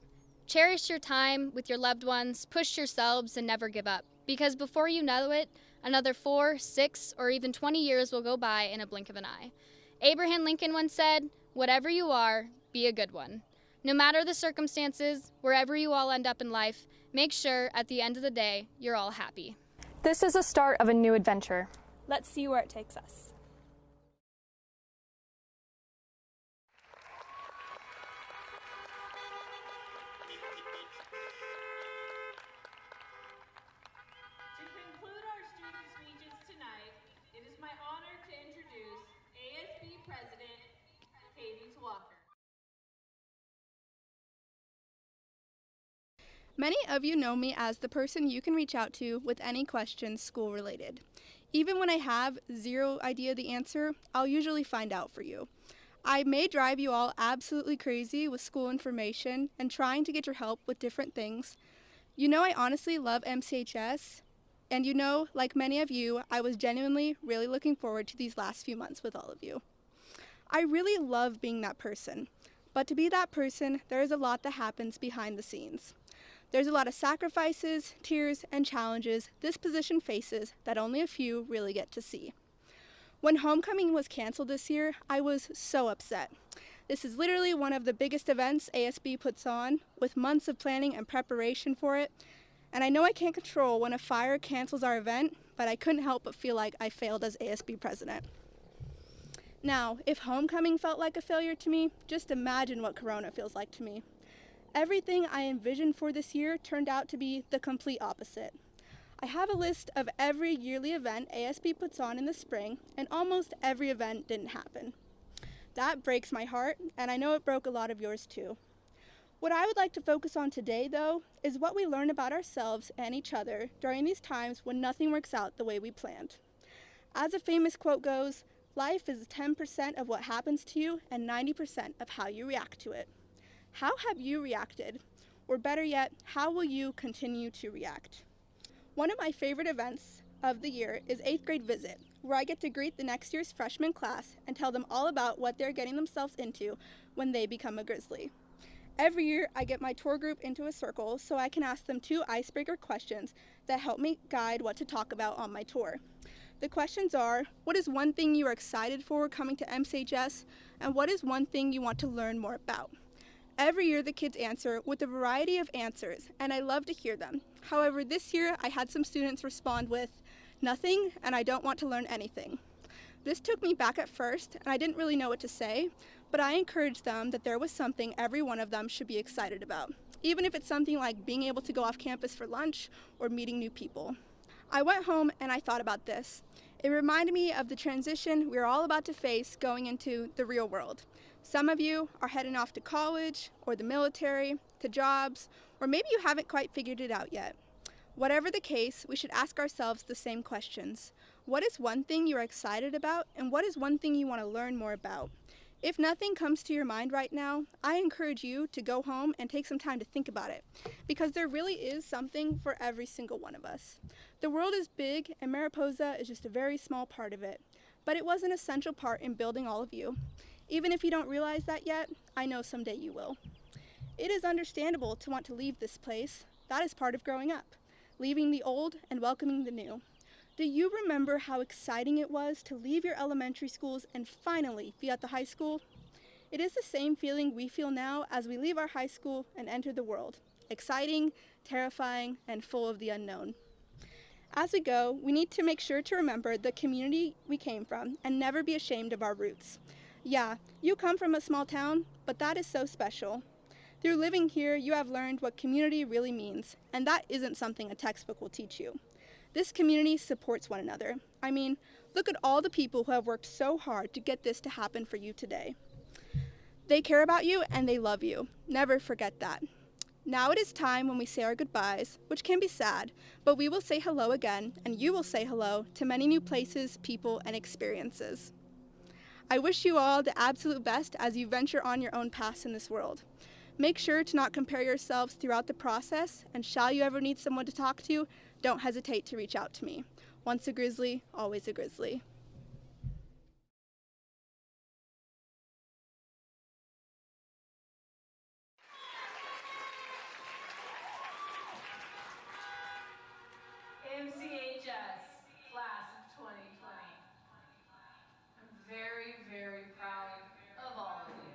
Cherish your time with your loved ones, push yourselves, and never give up. Because before you know it, another 4, 6, or even 20 years will go by in a blink of an eye. Abraham Lincoln once said, "Whatever you are, be a good one." No matter the circumstances, wherever you all end up in life, make sure at the end of the day, you're all happy. This is the start of a new adventure. Let's see where it takes us. To conclude our student speeches tonight, it is my honor to introduce ASB President Katie Walker. Many of you know me as the person you can reach out to with any questions school related. Even when I have zero idea the answer, I'll usually find out for you. I may drive you all absolutely crazy with school information and trying to get your help with different things. You know I honestly love MCHS, and you know, like many of you, I was genuinely really looking forward to these last few months with all of you. I really love being that person, but to be that person, there is a lot that happens behind the scenes. There's a lot of sacrifices, tears, and challenges this position faces that only a few really get to see. When homecoming was canceled this year, I was so upset. This is literally one of the biggest events ASB puts on, with months of planning and preparation for it. And I know I can't control when a fire cancels our event, but I couldn't help but feel like I failed as ASB president. Now, if homecoming felt like a failure to me, just imagine what Corona feels like to me. Everything I envisioned for this year turned out to be the complete opposite. I have a list of every yearly event ASB puts on in the spring, and almost every event didn't happen. That breaks my heart, and I know it broke a lot of yours too. What I would like to focus on today, though, is what we learn about ourselves and each other during these times when nothing works out the way we planned. As a famous quote goes, life is 10% of what happens to you and 90% of how you react to it. How have you reacted? Or better yet, how will you continue to react? One of my favorite events of the year is 8th grade visit, where I get to greet the next year's freshman class and tell them all about what they're getting themselves into when they become a Grizzly. Every year, I get my tour group into a circle so I can ask them 2 icebreaker questions that help me guide what to talk about on my tour. The questions are, what is one thing you are excited for coming to MCHS, and what is one thing you want to learn more about? Every year the kids answer with a variety of answers, and I love to hear them. However, this year I had some students respond with, nothing, and I don't want to learn anything. This took me back at first, and I didn't really know what to say, but I encouraged them that there was something every one of them should be excited about, even if it's something like being able to go off campus for lunch or meeting new people. I went home and I thought about this. It reminded me of the transition we're all about to face going into the real world. Some of you are heading off to college or the military, to jobs, or maybe you haven't quite figured it out yet. Whatever the case, we should ask ourselves the same questions. What is one thing you are excited about, and what is one thing you want to learn more about? If nothing comes to your mind right now, I encourage you to go home and take some time to think about it, because there really is something for every single one of us. The world is big, and Mariposa is just a very small part of it, but it was an essential part in building all of you. Even if you don't realize that yet, I know someday you will. It is understandable to want to leave this place. That is part of growing up, leaving the old and welcoming the new. Do you remember how exciting it was to leave your elementary schools and finally be at the high school? It is the same feeling we feel now as we leave our high school and enter the world. Exciting, terrifying, and full of the unknown. As we go, we need to make sure to remember the community we came from and never be ashamed of our roots. Yeah, you come from a small town, but that is so special. Through living here, you have learned what community really means, and that isn't something a textbook will teach you. This community supports one another. I mean, look at all the people who have worked so hard to get this to happen for you today. They care about you and they love you. Never forget that. Now it is time when we say our goodbyes, which can be sad, but we will say hello again, and you will say hello to many new places, people, and experiences. I wish you all the absolute best as you venture on your own paths in this world. Make sure to not compare yourselves throughout the process, and shall you ever need someone to talk to, don't hesitate to reach out to me. Once a Grizzly, always a Grizzly. MCHS, class of 2020. I'm very, very proud of all of you.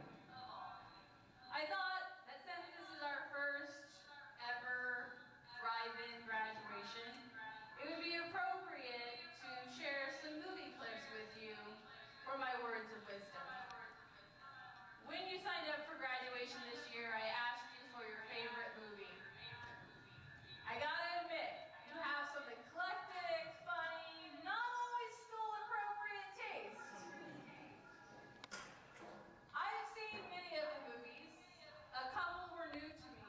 I thought that since this is our first ever drive-in graduation, it would be appropriate to share some movie clips with you for my words of wisdom. When you signed up for graduation this year, I asked you for your favorite movie. I gotta admit, you have some eclectic, funny, not always school-appropriate taste. I have seen many of the movies. A couple were new to me,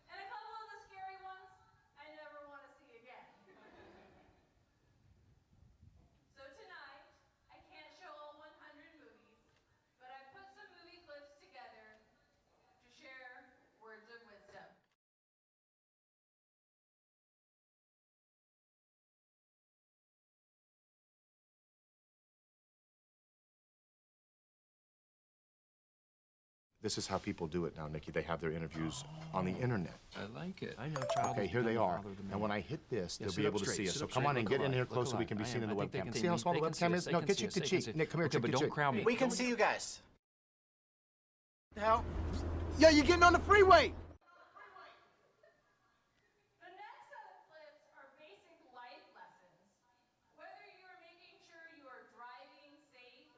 and a couple of the scary ones I never want to see again. So tonight, I can't show all 100 movies, but I put some movie clips together to share words of wisdom. This is how people do it now, Nikki. They have their interviews on the internet. I like it. I know, child. Okay, here they are. And when I hit this, they'll be able to see us. So come on and get in here close so we can be seen in the webcam. See how small the webcam is? No, get cheek to cheek. Nick, come here, cheek to cheek. Don't crowd me. We can see you guys. The hell? Yo, you're getting on the freeway! The next set of clips are basic life lessons. Whether you are making sure you are driving safe,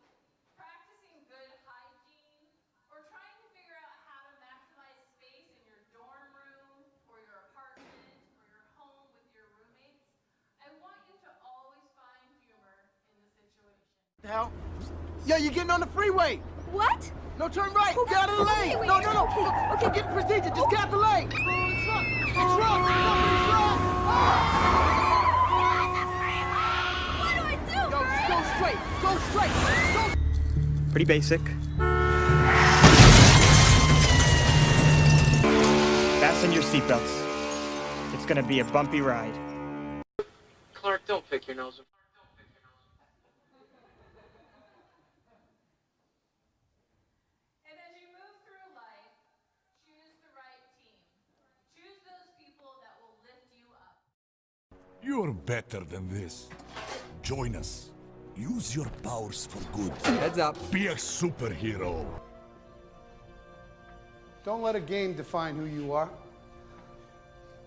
practicing good hygiene, or trying to figure out how to maximize space in your dorm room, or your apartment, or your home with your roommates, I want you to always find humor in the situation. The hell? Yo, you're getting on the freeway! What? No, turn right! Get out of the lane! No, okay. Forget the procedure, just get out the lane! The truck! What do I do, Yo, just go straight! Go straight! Pretty basic. Fasten your seatbelts. It's gonna be a bumpy ride. Clark, don't pick your nose. And as you move through life, choose the right team. Choose those people that will lift you up. You're better than this. Join us. Use your powers for good. Heads up. Be a superhero. Don't let a game define who you are.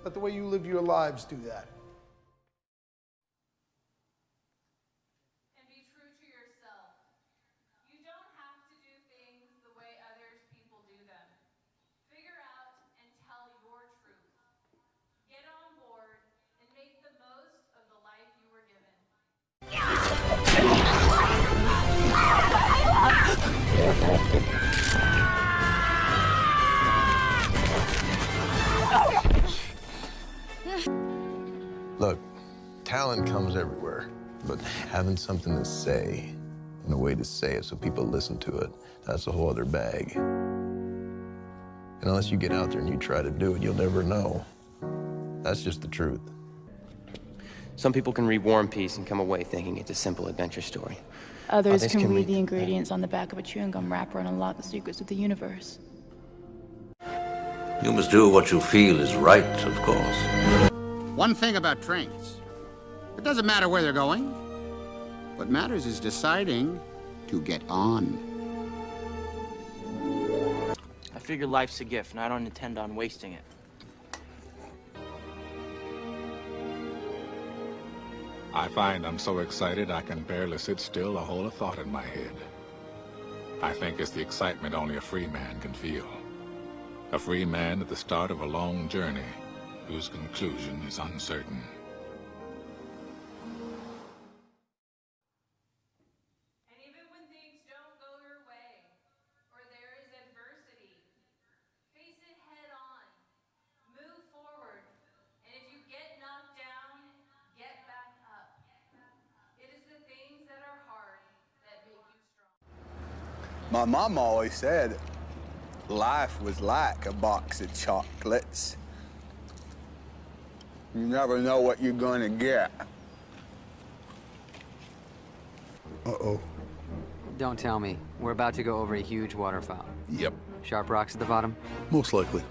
Let the way you live your lives do that. And be true to yourself. You don't have to do things the way others people do them. Figure out and tell your truth. Get on board and make the most of the life you were given. Look, talent comes everywhere, but having something to say and a way to say it so people listen to it, that's a whole other bag. And unless you get out there and you try to do it, you'll never know. That's just the truth. Some people can read War and Peace and come away thinking it's a simple adventure story. Others can read the ingredients on the back of a chewing gum wrapper and unlock the secrets of the universe. You must do what you feel is right, of course. One thing about trains, it doesn't matter where they're going. What matters is deciding to get on. I figure life's a gift, and I don't intend on wasting it. I find I'm so excited I can barely sit still or hold a thought in my head. I think it's the excitement only a free man can feel. A free man at the start of a long journey, whose conclusion is uncertain. And even when things don't go your way, or there is adversity, face it head on. Move forward. And if you get knocked down, get back up. It is the things that are hard that make you strong. My mom always said life was like a box of chocolates. You never know what you're going to get. Uh-oh. Don't tell me. We're about to go over a huge waterfall. Yep. Sharp rocks at the bottom? Most likely.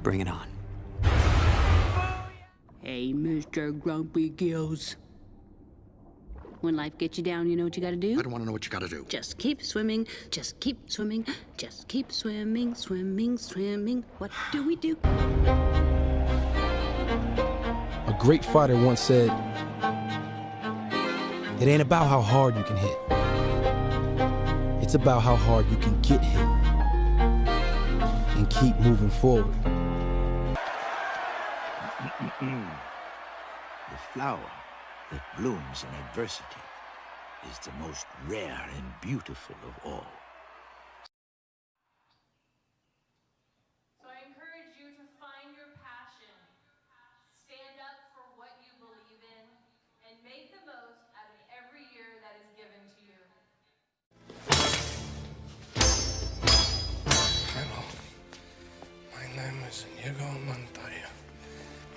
Bring it on. Hey, Mr. Grumpy Gills. When life gets you down, you know what you gotta do? I don't want to know what you gotta do. Just keep swimming, just keep swimming, just keep swimming, swimming, swimming. What do we do? A great fighter once said, "It ain't about how hard you can hit. It's about how hard you can get hit and keep moving forward." The flower that blooms in adversity is the most rare and beautiful of all. So I encourage you to find your passion, stand up for what you believe in, and make the most out of every year that is given to you. Hello. My name is Inigo Montoya.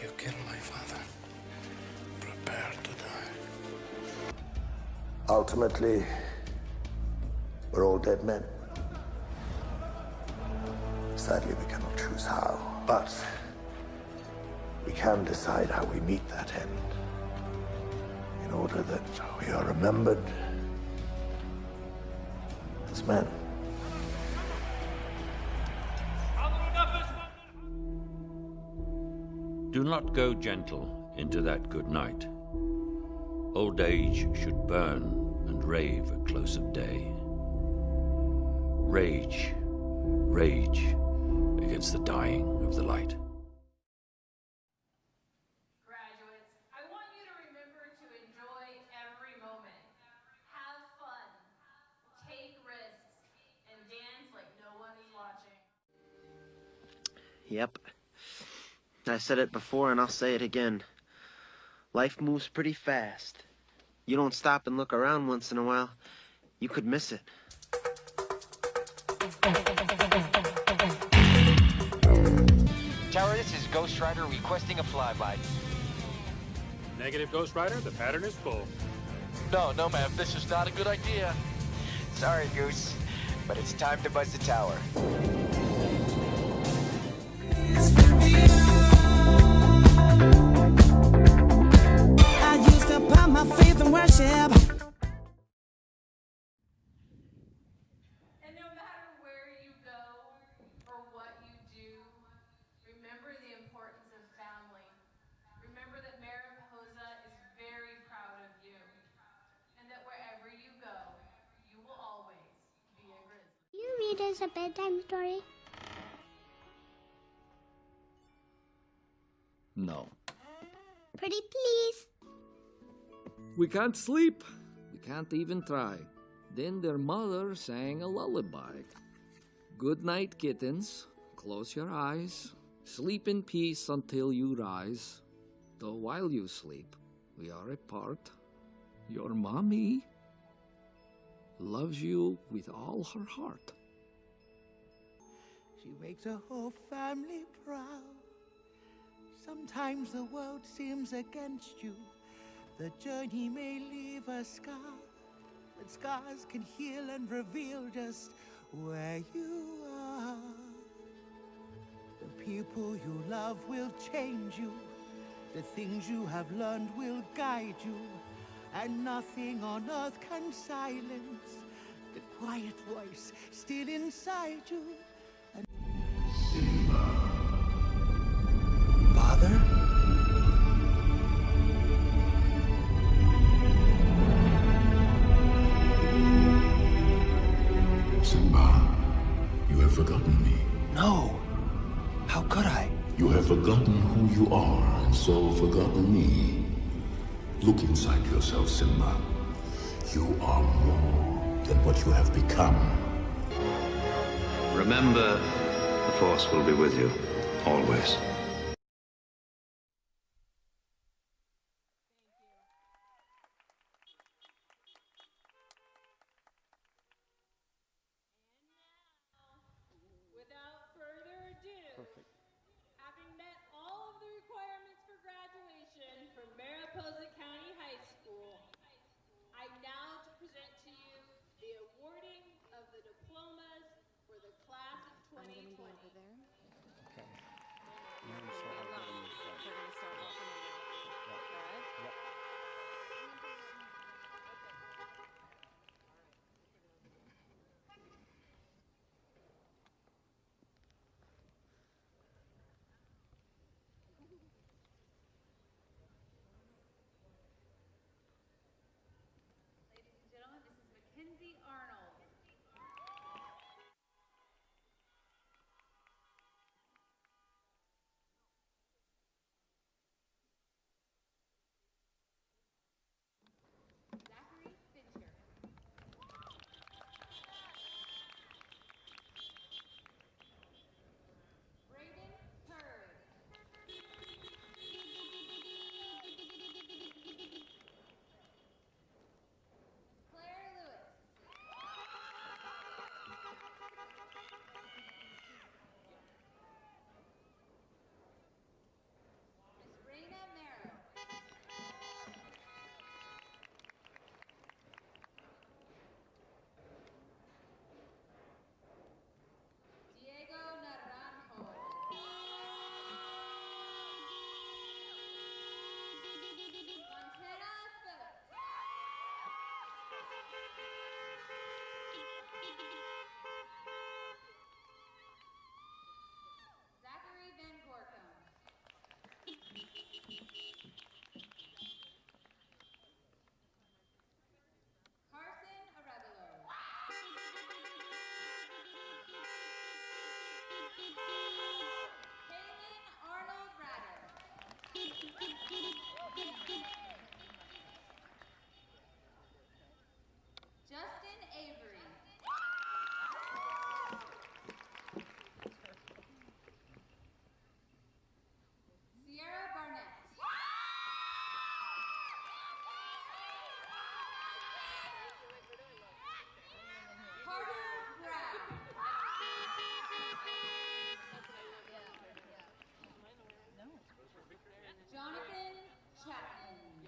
You killed my father. Prepare to die. Ultimately, we're all dead men. Sadly, we cannot choose how, but we can decide how we meet that end in order that we are remembered as men. Do not go gentle into that good night. Old age should burn and rave at close of day. Rage, rage against the dying of the light. Graduates, I want you to remember to enjoy every moment. Have fun, take risks, and dance like no one is watching. Yep. I said it before and I'll say it again. Life moves pretty fast. You don't stop and look around once in a while, you could miss it. Tower, this is Ghost Rider requesting a flyby. Negative, Ghost Rider. The pattern is full. No, ma'am. This is not a good idea. Sorry, Goose, but it's time to buzz the tower. I used to put my faith in worship. And no matter where you go or what you do, remember the importance of family. Remember that Mariposa is very proud of you, and that wherever you go, you will always be a grizzly. You read us a bedtime story? No. Pretty please. We can't sleep. We can't even try. Then their mother sang a lullaby. Good night, kittens. Close your eyes. Sleep in peace until you rise. Though while you sleep, we are apart. Your mommy loves you with all her heart. She makes her whole family proud. Sometimes the world seems against you. The journey may leave a scar, but scars can heal and reveal just where you are. The people you love will change you. The things you have learned will guide you. And nothing on earth can silence the quiet voice still inside you. Father? Simba, you have forgotten me. No. How could I? You have forgotten who you are, and so forgotten me. Look inside yourself, Simba. You are more than what you have become. Remember, the Force will be with you, always. Without further ado, having met all of the requirements for graduation from Mariposa County High School, I now to present to you the awarding of the diplomas for the class of 2020. Okay. They're gonna start walking them out. All right? Yep. Ladies and gentlemen, this is Mackenzie Arnold. Zachary Fincher. Braden Curry. Claire Lewis. Miss Raina Merrill. Diego Naranjo. Montana Phillips. Zachary Van Gorkum. Carson Arevalo. Kaylin Arnold Ratter. Justin Avery. Sierra Barnett. Carter Brown. Jonathan Chapman.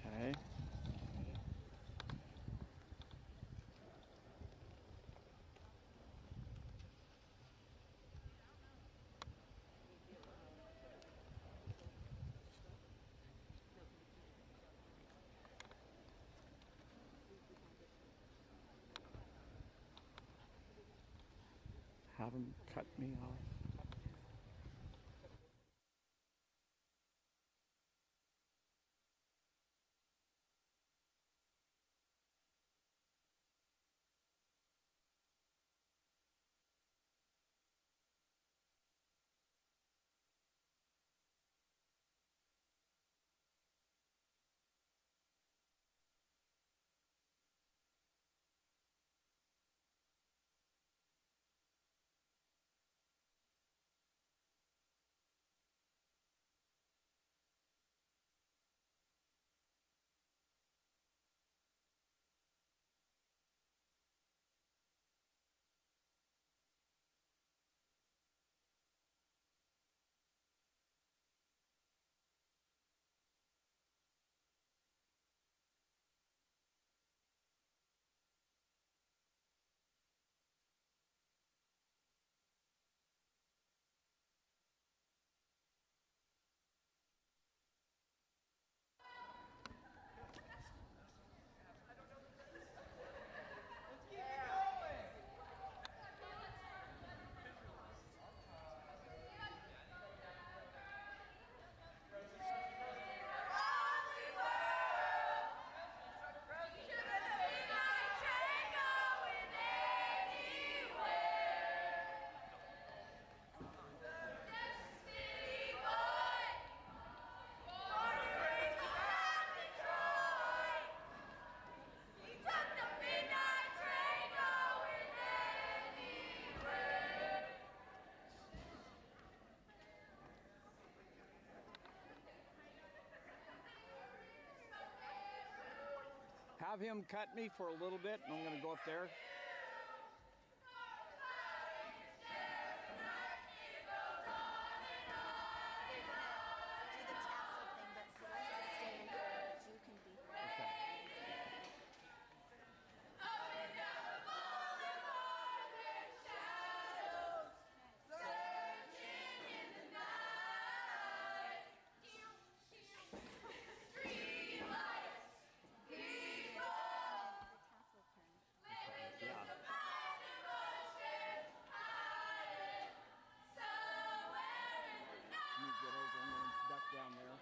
Okay. Have him cut me off. Have him cut me for a little bit, and I'm going to go up there. Down there.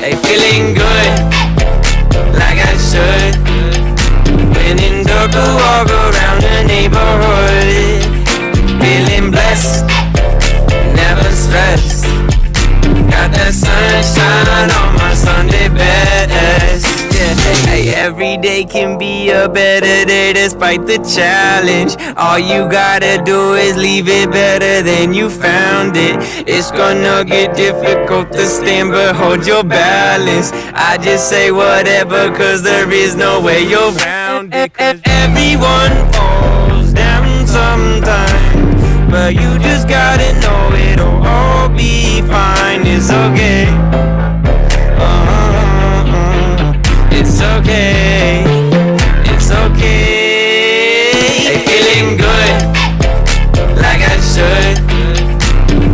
Hey, feeling good, like I should. When in dark, walk around the neighborhood. Feeling blessed, never stressed. Got that sunshine on my Sunday best. Yeah, hey, every day can be a better day despite the challenge. All you gotta do is leave it better than you found it. It's gonna get difficult to stand, but hold your balance. I just say whatever, cause there is no way you're around it. Cause everyone falls down sometime, but you just gotta know it'll all be fine. It's okay. It's okay. It's okay. Hey, feeling good, like I should.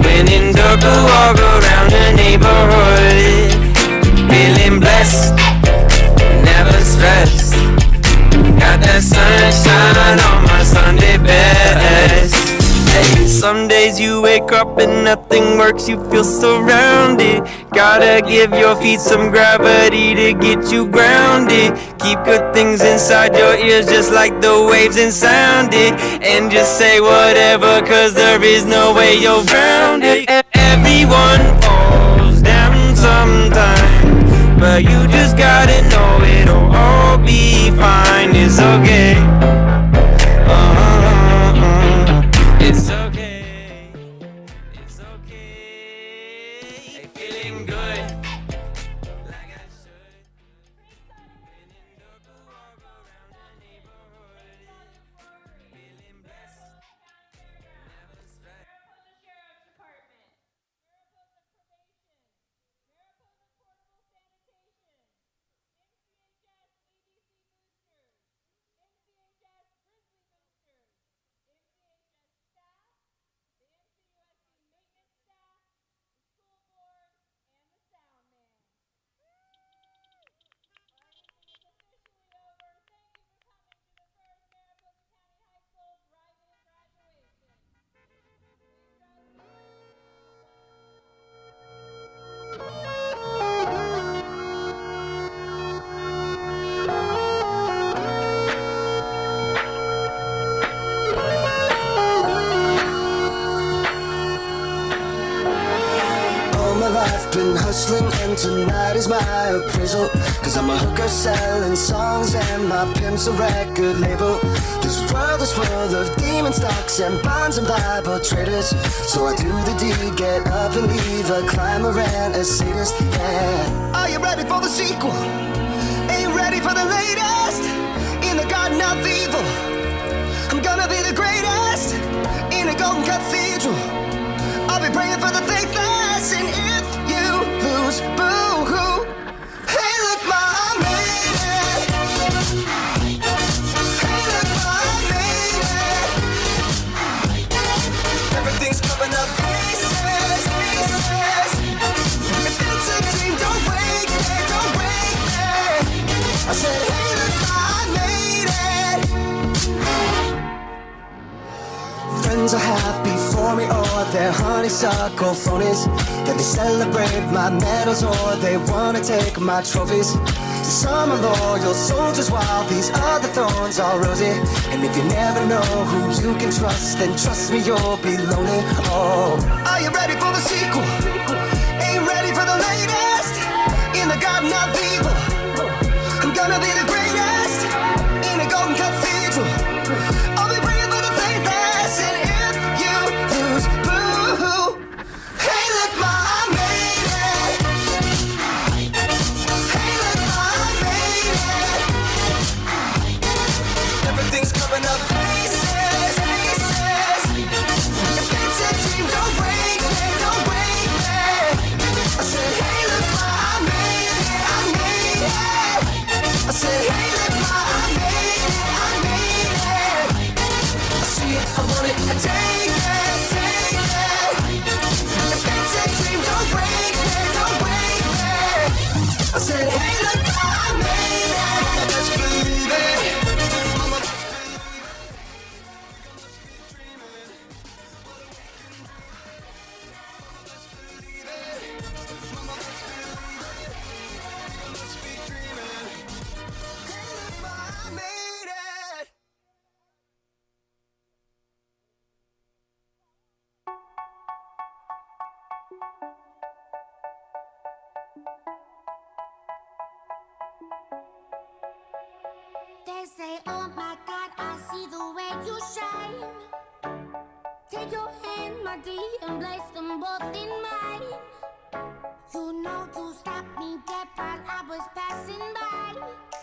When in dark, walk around the neighborhood. Feeling blessed, never stressed. Got that sunshine on my Sunday best. Hey, some days you wake up and nothing works, you feel surrounded. Gotta give your feet some gravity to get you grounded. Keep good things inside your ears just like the waves and sound it. And just say whatever, cause there is no way you're around it. Everyone falls down sometime, but you just gotta know it'll all be fine. It's okay. It's okay. It's okay. Hey, feeling good, like I should. When in dark, walk around the neighborhood. Feeling blessed, never stressed. All my life been hustling and tonight is my appraisal. Cause I'm a hooker selling songs and my pimp's a record label. This world is full of demon stocks and bonds and Bible traders. So I do the deed, get up and leave a climber and a sadist, yeah. Are you ready for the sequel? Ain't ready for the latest? In the garden of evil, I'm gonna be the greatest. In a golden cathedral, I'll be praying for the faithless. And if you lose, boo-hoo. Hey, look, ma, I made it. Hey, look, ma, I made it. Everything's coming up pieces, pieces. If it's a dream, don't wake me, don't wake me. I said, hey, look, ma, I made it. Friends are happy for me, or they're honeysuckle phonies. Then they celebrate my medals, or they wanna take my trophies. Some are loyal soldiers, while these other thorns are rosy. And if you never know who you can trust, then trust me, you'll be lonely. Oh, are you ready for the sequel? Ain't ready for the latest? In the garden of evil, I'm gonna be the greatest. In a golden cathedral, I'll be praying for the faithless. And if you lose, boo-hoo. Hey, look, ma, I made it. Hey, look, ma, I made it. Everything's coming up pieces, pieces. If it's a dream, don't wake me, don't wake me. I said, hey, look, ma, I made it, I made say, oh my God, I see the way you shine. Take your hand, my dear, and place them both in mine. You know you stopped me dead while I was passing by.